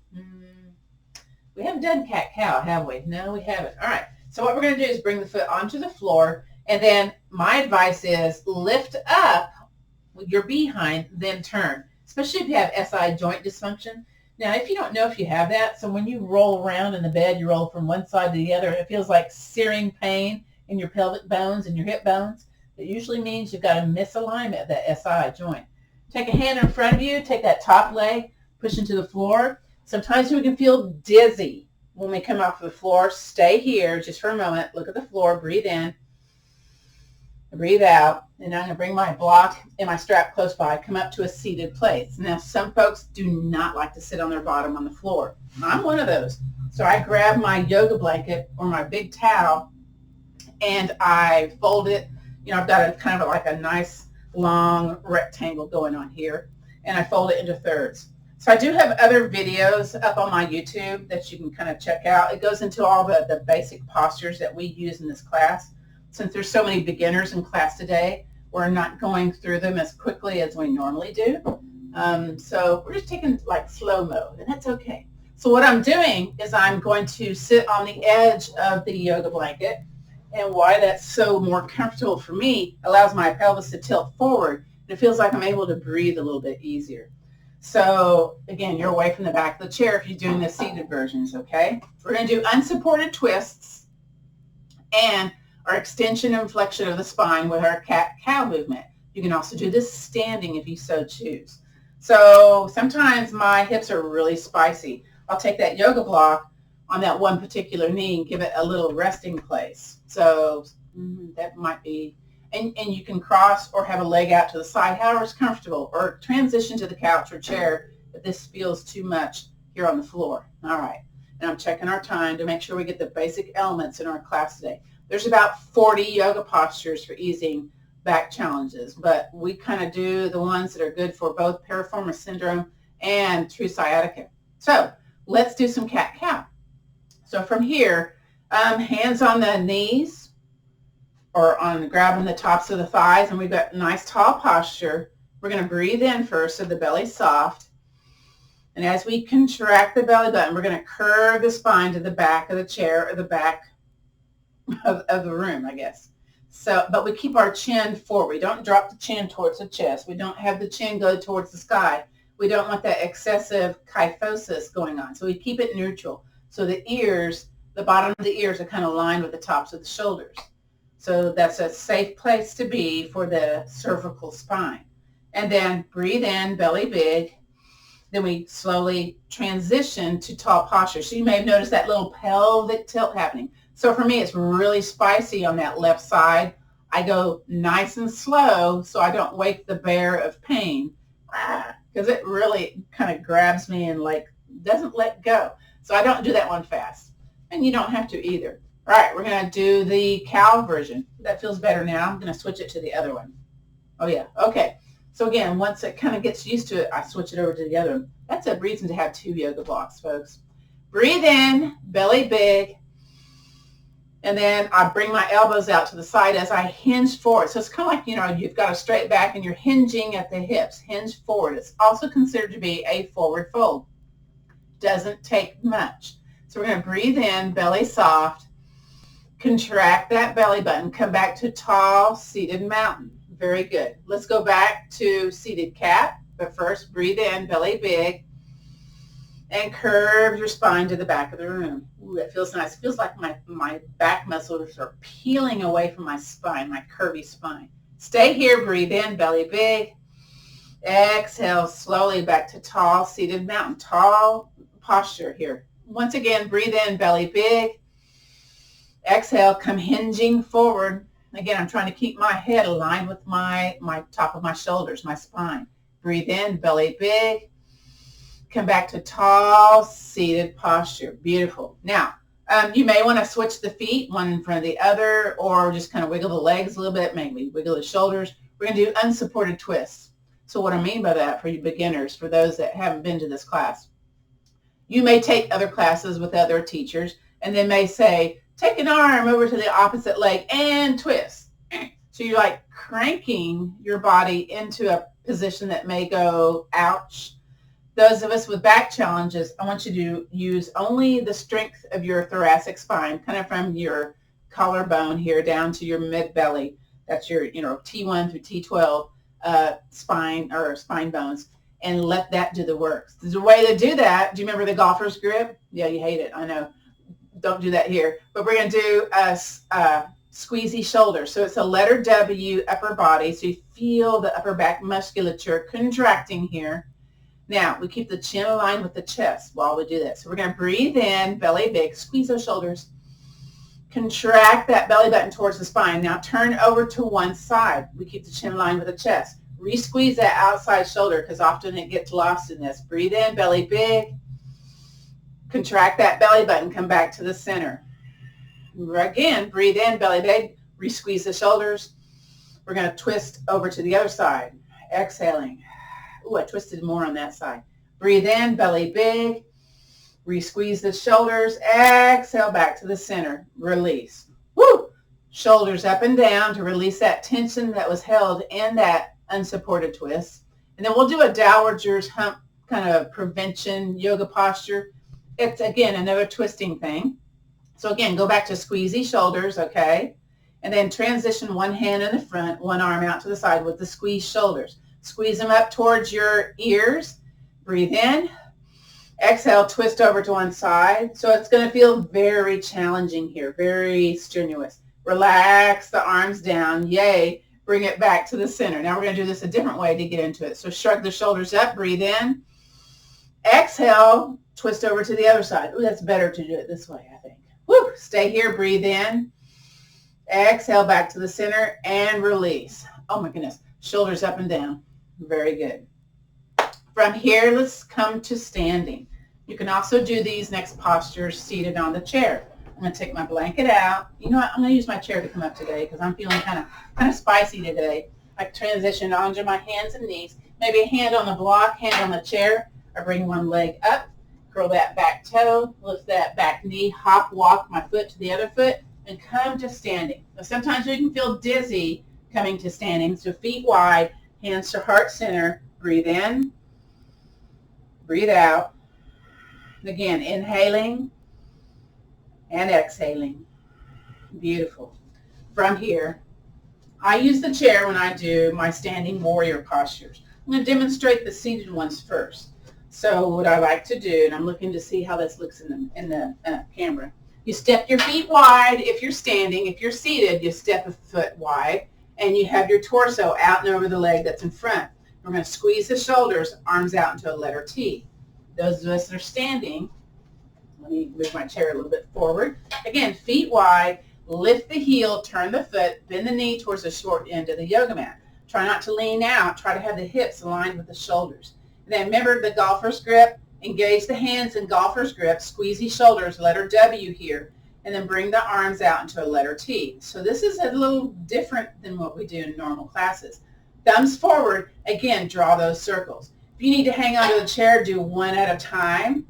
We haven't done cat-cow, have we? No, we haven't. All right. So what we're going to do is bring the foot onto the floor, and then my advice is lift up with your behind, then turn, especially if you have SI joint dysfunction. Now, if you don't know if you have that, so when you roll around in the bed, you roll from one side to the other, it feels like searing pain in your pelvic bones and your hip bones. It usually means you've got a misalignment of that SI joint. Take a hand in front of you, take that top leg, push into the floor. Sometimes we can feel dizzy when we come off the floor. Stay here just for a moment. Look at the floor. Breathe in. Breathe out. And I'm going to bring my block and my strap close by. Come up to a seated place. Now, some folks do not like to sit on their bottom on the floor. I'm one of those. So I grab my yoga blanket or my big towel and I fold it. You know, I've got a kind of like a nice long rectangle going on here. And I fold it into thirds. So I do have other videos up on my YouTube that you can kind of check out. It goes into all the basic postures that we use in this class. Since there's so many beginners in class today, we're not going through them as quickly as we normally do. So we're just taking like slow mode, and that's okay. So what I'm doing is I'm going to sit on the edge of the yoga blanket, and why that's so more comfortable for me, allows my pelvis to tilt forward, and it feels like I'm able to breathe a little bit easier. So again, you're away from the back of the chair if you're doing the seated versions, okay? We're going to do unsupported twists and our extension and flexion of the spine with our cat-cow movement. You can also do this standing if you so choose. So sometimes my hips are really spicy. I'll take that yoga block on that one particular knee and give it a little resting place. So that might be, and you can cross or have a leg out to the side, however's comfortable, or transition to the couch or chair if this feels too much here on the floor. All right, and I'm checking our time to make sure we get the basic elements in our class today. There's about 40 yoga postures for easing back challenges, but we kind of do the ones that are good for both piriformis syndrome and true sciatica. So let's do some cat-cow. So from here, hands on the knees or on grabbing the tops of the thighs, and we've got nice tall posture. We're going to breathe in first so the belly's soft. And as we contract the belly button, we're going to curve the spine to the back of the chair or the back of the room, I guess. So, but we keep our chin forward. We don't drop the chin towards the chest. We don't have the chin go towards the sky. We don't want that excessive kyphosis going on. So we keep it neutral. So the ears, the bottom of the ears are kind of lined with the tops of the shoulders. So that's a safe place to be for the cervical spine. And then breathe in, belly big. Then we slowly transition to tall posture. So you may have noticed that little pelvic tilt happening. So for me, it's really spicy on that left side. I go nice and slow so I don't wake the bear of pain, because it really kind of grabs me and like doesn't let go. So I don't do that one fast. And you don't have to either. All right, we're going to do the cow version. That feels better now. I'm going to switch it to the other one. Oh, yeah. Okay. So again, once it kind of gets used to it, I switch it over to the other one. That's a reason to have 2 yoga blocks, folks. Breathe in, belly big. And then I bring my elbows out to the side as I hinge forward. So it's kind of like, you know, you've got a straight back and you're hinging at the hips. Hinge forward. It's also considered to be a forward fold. Doesn't take much. So we're going to breathe in, belly soft. Contract that belly button. Come back to tall, seated mountain. Very good. Let's go back to seated cat. But first, breathe in, belly big. And curve your spine to the back of the room. Ooh, that feels nice. It feels like my back muscles are peeling away from my spine, my curvy spine. Stay here. Breathe in, belly big. Exhale slowly back to tall, seated mountain. Tall posture here. Once again, breathe in, belly big. Exhale, come hinging forward. Again, I'm trying to keep my head aligned with my top of my shoulders, my spine. Breathe in, belly big. Come back to tall, seated posture. Beautiful. Now, you may want to switch the feet, one in front of the other, or just kind of wiggle the legs a little bit, maybe wiggle the shoulders. We're going to do unsupported twists. So what I mean by that for you beginners, for those that haven't been to this class, you may take other classes with other teachers, and they may say, take an arm over to the opposite leg and twist. So you're like cranking your body into a position that may go, ouch. Those of us with back challenges, I want you to use only the strength of your thoracic spine, kind of from your collarbone here down to your mid-belly. That's your, T1 through T12 spine bones, and let that do the work. There's a way to do that. Do you remember the golfer's grip? Yeah, you hate it. I know. Don't do that here. But we're going to do a squeezy shoulder. So it's a letter W, upper body. So you feel the upper back musculature contracting here. Now, we keep the chin aligned with the chest while we do this. So we're going to breathe in, belly big, squeeze those shoulders. Contract that belly button towards the spine. Now turn over to one side. We keep the chin aligned with the chest. Re-squeeze that outside shoulder because often it gets lost in this. Breathe in, belly big. Contract that belly button. Come back to the center. Again, breathe in, belly big. Re-squeeze the shoulders. We're going to twist over to the other side. Exhaling. Ooh, I twisted more on that side. Breathe in, belly big. Re-squeeze the shoulders. Exhale back to the center. Release. Woo! Shoulders up and down to release that tension that was held in that unsupported twist. And then we'll do a dowager's hump kind of prevention yoga posture. It's, again, another twisting thing. So, again, go back to squeezy shoulders, okay? And then transition one hand in the front, one arm out to the side with the squeeze shoulders. Squeeze them up towards your ears. Breathe in. Exhale, twist over to one side. So it's going to feel very challenging here, very strenuous. Relax the arms down. Yay. Bring it back to the center. Now we're going to do this a different way to get into it. So shrug the shoulders up. Breathe in. Exhale, twist over to the other side. Ooh, that's better to do it this way, I think. Woo. Stay here. Breathe in. Exhale, back to the center and release. Oh, my goodness. Shoulders up and down. Very good. From here, let's come to standing. You can also do these next postures seated on the chair. I'm going to take my blanket out. You know what? I'm going to use my chair to come up today because I'm feeling kind of spicy today. I transitioned onto my hands and knees. Maybe a hand on the block, hand on the chair. I bring one leg up, curl that back toe, lift that back knee, hop, walk my foot to the other foot, and come to standing. Now, sometimes you can feel dizzy coming to standing. So feet wide, hands to heart center. Breathe in. Breathe out. Again, inhaling and exhaling. Beautiful. From here, I use the chair when I do my standing warrior postures. I'm going to demonstrate the seated ones first. So what I like to do, and I'm looking to see how this looks in the camera, you step your feet wide if you're standing. If you're seated, you step a foot wide, and you have your torso out and over the leg that's in front. We're going to squeeze the shoulders, arms out into a letter T. Those of us that are standing, let me move my chair a little bit forward. Again, feet wide, lift the heel, turn the foot, bend the knee towards the short end of the yoga mat. Try not to lean out. Try to have the hips aligned with the shoulders. And then remember the golfer's grip. Engage the hands in golfer's grip, squeezy shoulders, letter W here, and then bring the arms out into a letter T. So this is a little different than what we do in normal classes. Thumbs forward, again, draw those circles. If you need to hang onto the chair, do one at a time.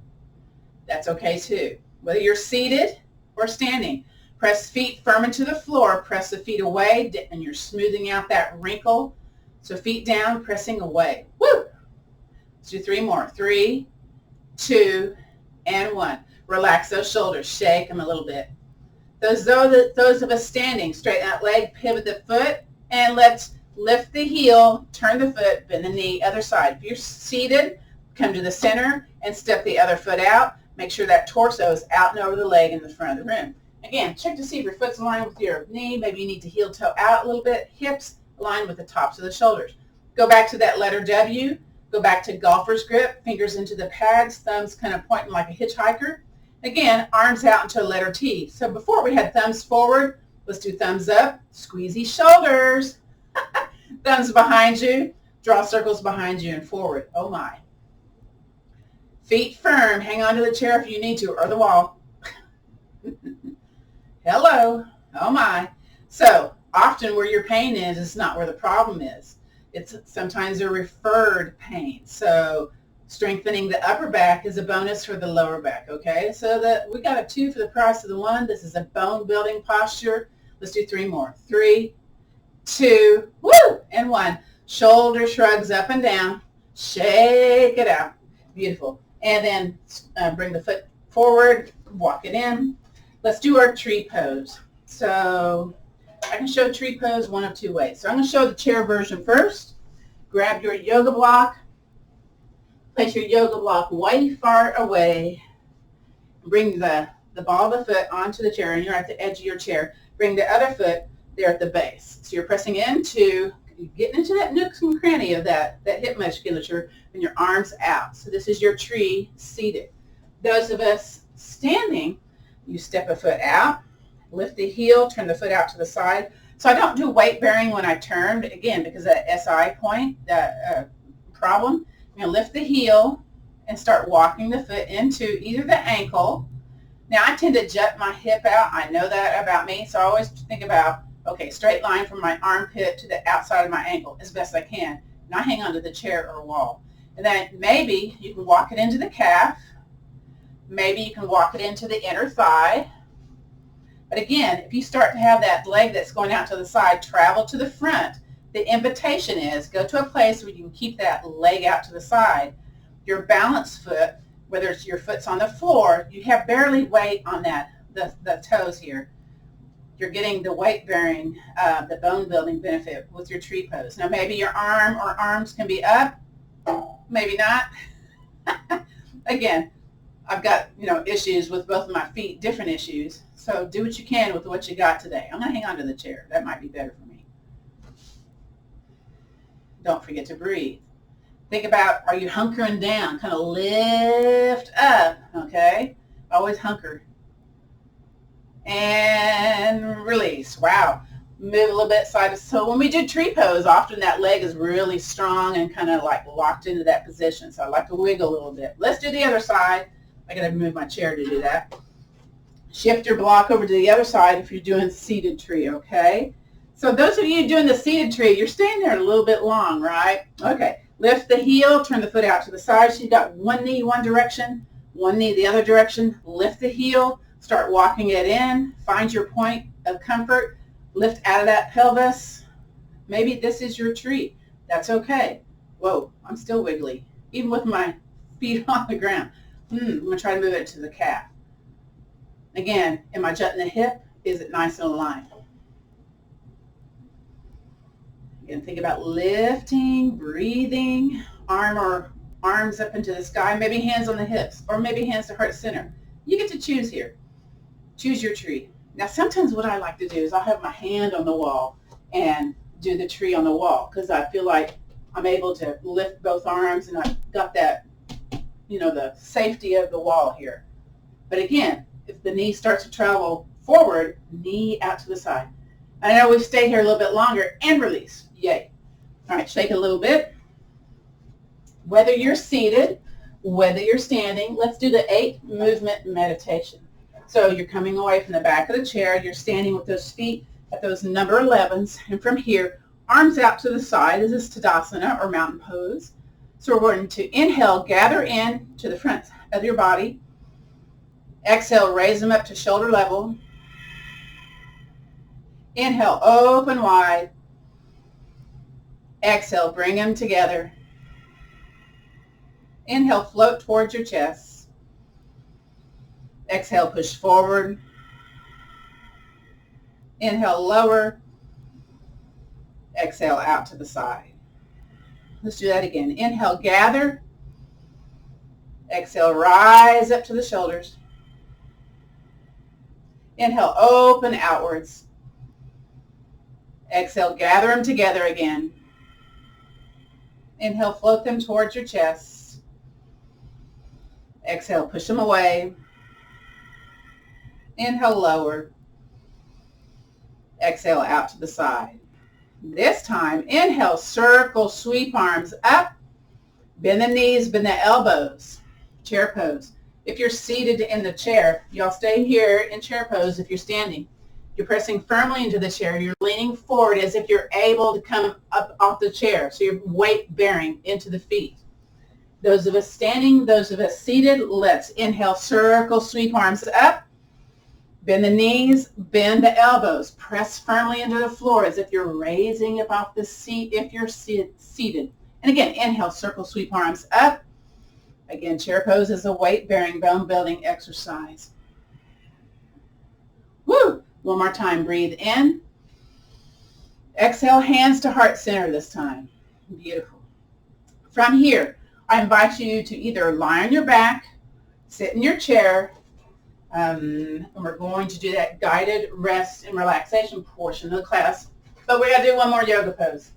That's okay too. Whether you're seated or standing, press feet firm into the floor, press the feet away, and you're smoothing out that wrinkle. So feet down, pressing away. Woo! Let's do 3 more. 3, 2, and 1. Relax those shoulders, shake them a little bit. Those of us standing, straighten that leg, pivot the foot, and let's lift the heel, turn the foot, bend the knee, other side. If you're seated, come to the center and step the other foot out. Make sure that torso is out and over the leg in the front of the room. Again, check to see if your foot's aligned with your knee. Maybe you need to heel toe out a little bit. Hips aligned with the tops of the shoulders. Go back to that letter W. Go back to golfer's grip, fingers into the pads, thumbs kind of pointing like a hitchhiker. Again, arms out into a letter T. So before we had thumbs forward, let's do thumbs up, squeezy shoulders. Thumbs behind you, draw circles behind you and forward. Oh my. Feet firm, hang on to the chair if you need to, or the wall. Hello. Oh my. So often where your pain is not where the problem is. It's sometimes a referred pain. So strengthening the upper back is a bonus for the lower back, okay? So that we got a 2 for the price of the 1. This is a bone building posture. Let's do 3 more. 3, 2, woo, and 1. Shoulder shrugs up and down. Shake it out. Beautiful. And then bring the foot forward, walk it in. Let's do our tree pose. So I can show tree pose one of 2 ways. So I'm going to show the chair version first. Grab your yoga block. Place your yoga block way far away. Bring the ball of the foot onto the chair, and you're at the edge of your chair. Bring the other foot there at the base. So you're pressing into, getting into that nook and cranny of that hip musculature, and your arms out. So this is your tree seated. Those of us standing, you step a foot out, lift the heel, turn the foot out to the side. So I don't do weight bearing when I turn, again, because of that SI point, that problem. I'm going to lift the heel and start walking the foot into either the ankle. Now I tend to jut my hip out. I know that about me. So I always think about, okay, straight line from my armpit to the outside of my ankle as best I can. And I hang onto the chair or wall. And then maybe you can walk it into the calf. Maybe you can walk it into the inner thigh. But again, if you start to have that leg that's going out to the side travel to the front, the invitation is go to a place where you can keep that leg out to the side. Your balance foot, whether it's your foot's on the floor, you have barely weight on that, the toes here. You're getting the weight bearing, the bone building benefit with your tree pose. Now maybe your arm or arms can be up, maybe not. Again, I've got, issues with both of my feet, different issues. So do what you can with what you got today. I'm going to hang on to the chair. That might be better for me. Don't forget to breathe. Think about, are you hunkering down? Kind of lift up, okay? Always hunker. And release. Wow. Move a little bit side to side. So when we do tree pose, often that leg is really strong and kind of like locked into that position. So I like to wiggle a little bit. Let's do the other side. I got to move my chair to do that. Shift your block over to the other side if you're doing seated tree, okay? So those of you doing the seated tree, you're staying there a little bit long, right? Okay. Lift the heel, turn the foot out to the side. So you've got one knee one direction, one knee the other direction. Lift the heel, start walking it in. Find your point of comfort. Lift out of that pelvis. Maybe this is your tree. That's okay. Whoa, I'm still wiggly, even with my feet on the ground. I'm going to try to move it to the calf. Again, am I jutting the hip? Is it nice and aligned? Again, think about lifting, breathing, arms up into the sky, maybe hands on the hips, or maybe hands to heart center. You get to choose here. Choose your tree. Now, sometimes what I like to do is I'll have my hand on the wall and do the tree on the wall because I feel like I'm able to lift both arms and I've got that, the safety of the wall here. But again, if the knee starts to travel forward, knee out to the side. I know we stay here a little bit longer and release. Yay. All right, shake a little bit. Whether you're seated, whether you're standing. Let's do the 8 movement meditation. So you're coming away from the back of the chair. You're standing with those feet at those number 11s. And from here, arms out to the side. This is Tadasana or mountain pose. So we're going to inhale, gather in to the front of your body. Exhale, raise them up to shoulder level. Inhale, open wide. Exhale, bring them together. Inhale, float towards your chest. Exhale, push forward. Inhale, lower. Exhale, out to the side. Let's do that again. Inhale, gather. Exhale, rise up to the shoulders. Inhale, open outwards. Exhale, gather them together again. Inhale, float them towards your chest. Exhale, push them away. Inhale, lower. Exhale, out to the side. This time, inhale, circle, sweep arms up. Bend the knees, bend the elbows. Chair pose. If you're seated in the chair, y'all stay here in chair pose. If you're standing, you're pressing firmly into the chair. You're leaning forward as if you're able to come up off the chair. So you're weight bearing into the feet. Those of us standing, those of us seated, let's inhale, circle, sweep arms up. Bend the knees, bend the elbows. Press firmly into the floor as if you're raising up off the seat if you're seated. And again, inhale, circle, sweep arms up. Again, chair pose is a weight-bearing, bone-building exercise. Woo! One more time. Breathe in. Exhale, hands to heart center this time. Beautiful. From here, I invite you to either lie on your back, sit in your chair, and we're going to do that guided rest and relaxation portion of the class. But we got to do one more yoga pose.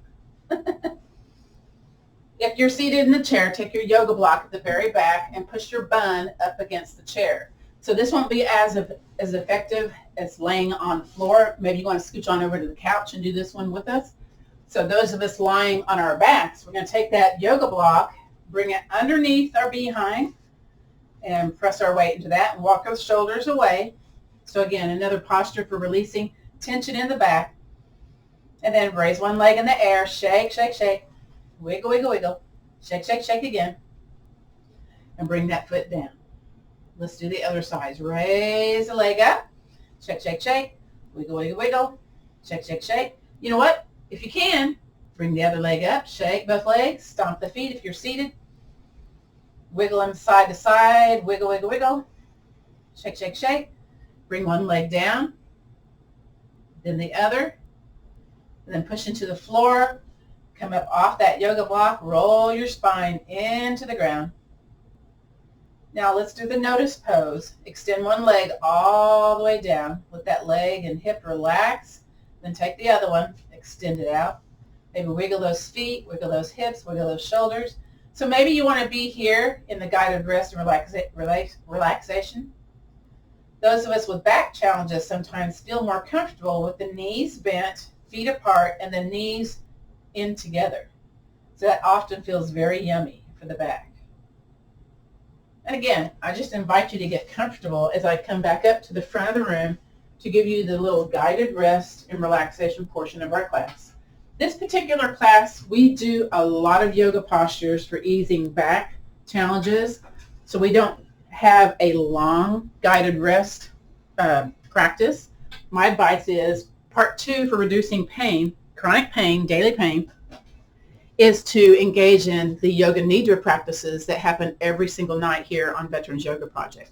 If you're seated in the chair, take your yoga block at the very back and push your bun up against the chair. So this won't be as effective as laying on the floor. Maybe you want to scooch on over to the couch and do this one with us. So those of us lying on our backs, we're going to take that yoga block, bring it underneath our behind, and press our weight into that and walk our shoulders away. So again, another posture for releasing tension in the back. And then raise one leg in the air, shake, shake, shake. Wiggle, wiggle, wiggle. Shake, shake, shake again. And bring that foot down. Let's do the other side. Raise the leg up. Shake, shake, shake. Wiggle, wiggle, wiggle. Shake, shake, shake. You know what? If you can, bring the other leg up. Shake both legs. Stomp the feet if you're seated. Wiggle them side to side. Wiggle, wiggle, wiggle. Shake, shake, shake. Bring one leg down. Then the other. And then push into the floor. Come up off that yoga block, roll your spine into the ground. Now let's do the notice pose. Extend one leg all the way down. Let that leg and hip relax. Then take the other one, extend it out. Maybe wiggle those feet, wiggle those hips, wiggle those shoulders. So maybe you want to be here in the guided rest and relaxation. Those of us with back challenges sometimes feel more comfortable with the knees bent, feet apart, and the knees in together. So that often feels very yummy for the back. And again, I just invite you to get comfortable as I come back up to the front of the room to give you the little guided rest and relaxation portion of our class. This particular class, we do a lot of yoga postures for easing back challenges. So we don't have a long guided rest practice. My advice is part 2 for reducing pain, chronic pain, daily pain, is to engage in the yoga nidra practices that happen every single night here on Veterans Yoga Project.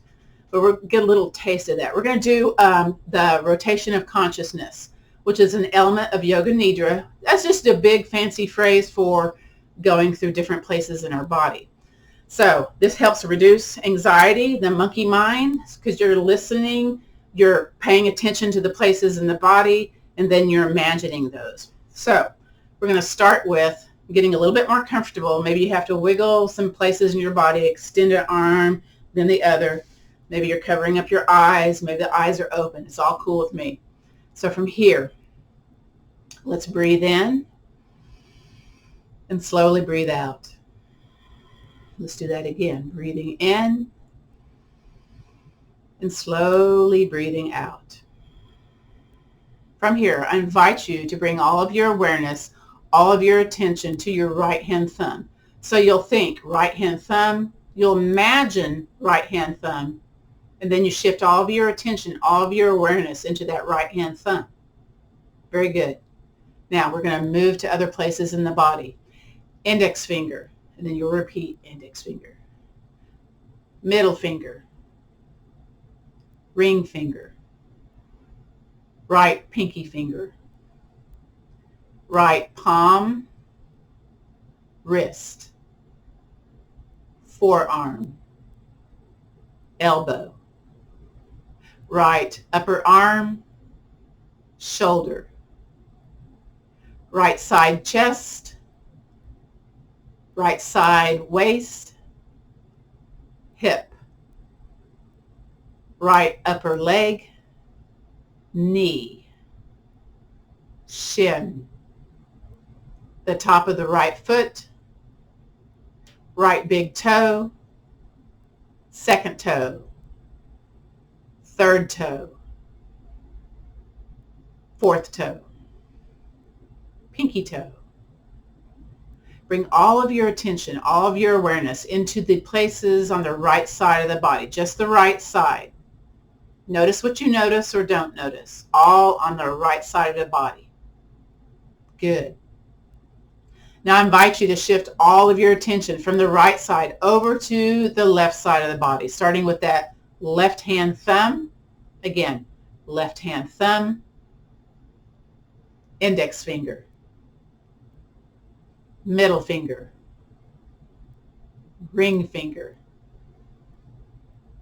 But we'll get a little taste of that. We're going to do the rotation of consciousness, which is an element of yoga nidra. That's just a big fancy phrase for going through different places in our body. So this helps reduce anxiety, the monkey mind, because you're listening, you're paying attention to the places in the body, and then you're imagining those. So we're going to start with getting a little bit more comfortable. Maybe you have to wiggle some places in your body, extend an arm, then the other. Maybe you're covering up your eyes. Maybe the eyes are open. It's all cool with me. So from here, let's breathe in and slowly breathe out. Let's do that again. Breathing in and slowly breathing out. From here, I invite you to bring all of your awareness, all of your attention to your right hand thumb. So you'll think right hand thumb, you'll imagine right hand thumb, and then you shift all of your attention, all of your awareness into that right hand thumb. Very good. Now we're going to move to other places in the body. Index finger, and then you'll repeat index finger. Middle finger. Ring finger. Right pinky finger. Right palm. Wrist. Forearm. Elbow. Right upper arm. Shoulder. Right side chest. Right side waist. Hip. Right upper leg. Knee. Shin. The top of the right foot. Right big toe. Second toe. Third toe. Fourth toe. Pinky toe. Bring all of your attention, all of your awareness into the places on the right side of the body, just the right side. Notice what you notice or don't notice, all on the right side of the body. Good. Now I invite you to shift all of your attention from the right side over to the left side of the body, starting with that left hand thumb. Again, left hand thumb, index finger, middle finger, ring finger,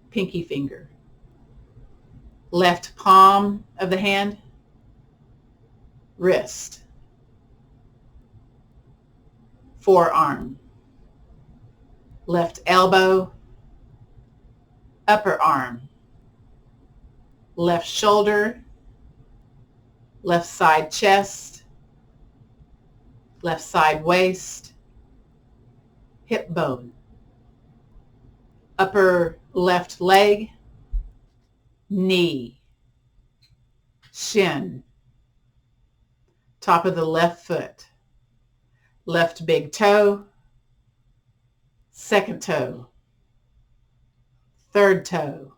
pinky finger, left palm of the hand, wrist, forearm, left elbow, upper arm, left shoulder, left side chest, left side waist, hip bone, upper left leg, knee, shin, top of the left foot, left big toe, second toe, third toe,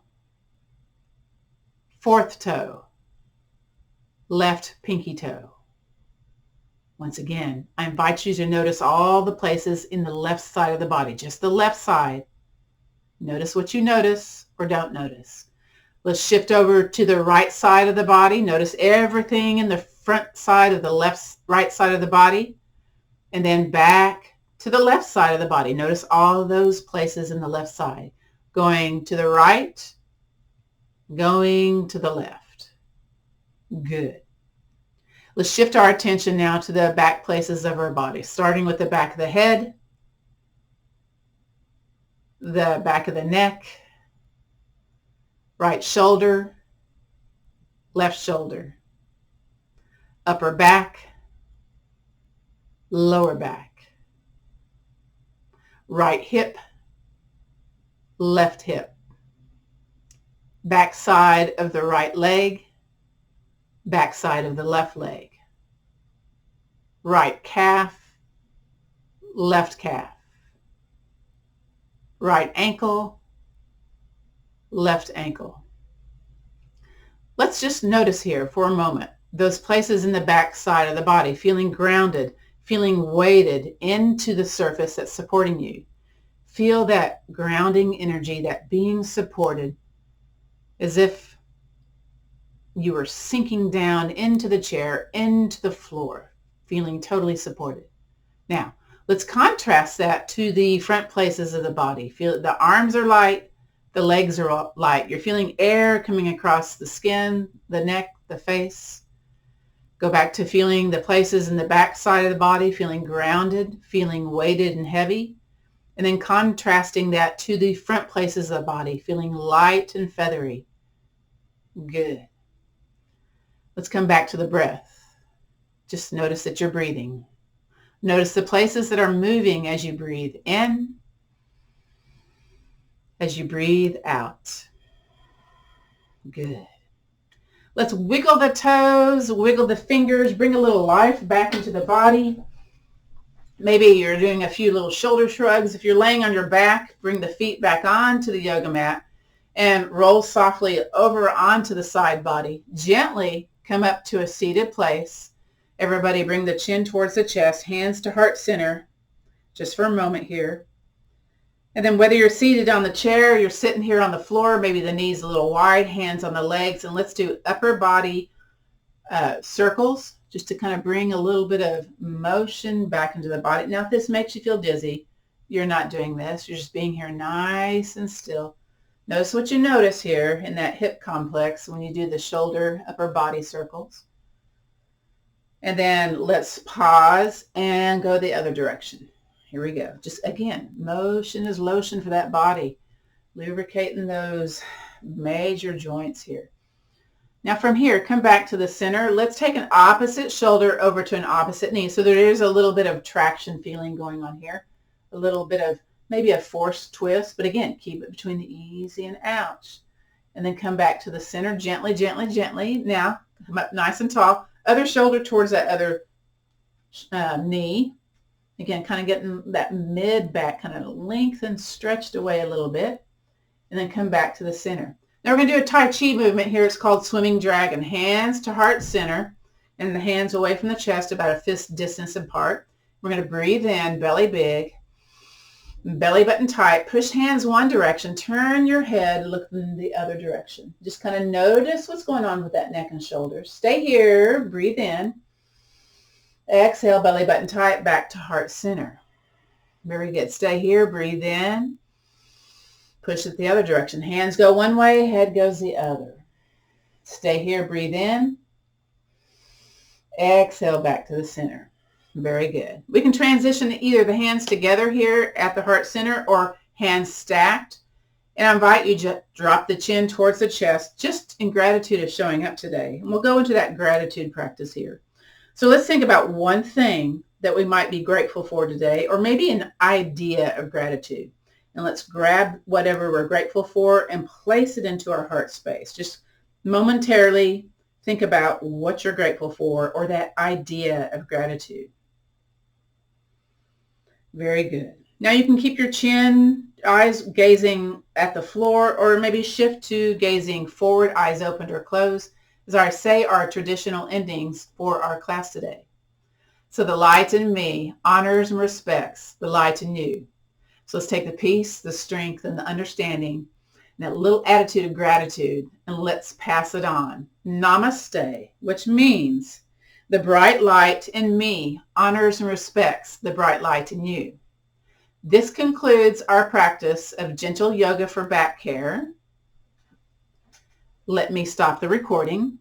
fourth toe, left pinky toe. Once again, I invite you to notice all the places in the left side of the body, just the left side. Notice what you notice or don't notice. Let's shift over to the right side of the body. Notice everything in the front side of the right side of the body, and then back to the left side of the body. Notice all of those places in the left side. Going to the right, going to the left. Good. Let's shift our attention now to the back places of our body, starting with the back of the head, the back of the neck, right shoulder, left shoulder, upper back, lower back, right hip, left hip, back side of the right leg, back side of the left leg, right calf, left calf, right ankle, left ankle. Let's just notice here for a moment those places in the back side of the body, feeling grounded, feeling weighted into the surface that's supporting you. Feel that grounding energy, that being supported, as if you were sinking down into the chair, into the floor, feeling totally supported. Now, let's contrast that to the front places of the body. Feel the arms are light, the legs are light. You're feeling air coming across the skin, the neck, the face. Go back to feeling the places in the back side of the body, feeling grounded, feeling weighted and heavy. And then contrasting that to the front places of the body, feeling light and feathery. Good. Let's come back to the breath. Just notice that you're breathing. Notice the places that are moving as you breathe in as you breathe out. Good. Let's wiggle the toes, wiggle the fingers, bring a little life back into the body. Maybe you're doing a few little shoulder shrugs. If you're laying on your back, bring the feet back onto the yoga mat and roll softly over onto the side body. Gently come up to a seated place. Everybody bring the chin towards the chest, hands to heart center, just for a moment here. And then whether you're seated on the chair, you're sitting here on the floor, maybe the knees a little wide, hands on the legs, and let's do upper body circles, just to kind of bring a little bit of motion back into the body. Now, if this makes you feel dizzy, you're not doing this. You're just being here nice and still. Notice what you notice here in that hip complex when you do the shoulder upper body circles. And then let's pause and go the other direction. Here we go. Just again, motion is lotion for that body, lubricating those major joints here. Now from here, come back to the center. Let's take an opposite shoulder over to an opposite knee. So there is a little bit of traction feeling going on here, a little bit of maybe a forced twist, but again, keep it between the easy and ouch. And then come back to the center, gently, gently, gently. Now, come up nice and tall. Other shoulder towards that other knee. Again, kind of getting that mid back kind of lengthened, stretched away a little bit. And then come back to the center. Now we're going to do a Tai Chi movement here. It's called Swimming Dragon. Hands to heart center and the hands away from the chest about a fist distance apart. We're going to breathe in, belly big, belly button tight. Push hands one direction. Turn your head, look in the other direction. Just kind of notice what's going on with that neck and shoulders. Stay here. Breathe in. Exhale, belly button tight, back to heart center. Very good. Stay here. Breathe in. Push it the other direction. Hands go one way, head goes the other. Stay here, breathe in. Exhale back to the center. Very good. We can transition to either the hands together here at the heart center or hands stacked. And I invite you to drop the chin towards the chest, just in gratitude of showing up today. And we'll go into that gratitude practice here. So let's think about one thing that we might be grateful for today, or maybe an idea of gratitude. And let's grab whatever we're grateful for and place it into our heart space. Just momentarily think about what you're grateful for or that idea of gratitude. Very good. Now you can keep your chin, eyes gazing at the floor, or maybe shift to gazing forward, eyes opened or closed, as I say our traditional endings for our class today. So the light in me honors and respects the light in you. So let's take the peace, the strength, and the understanding, and that little attitude of gratitude, and let's pass it on. Namaste, which means the bright light in me honors and respects the bright light in you. This concludes our practice of gentle yoga for back care. Let me stop the recording.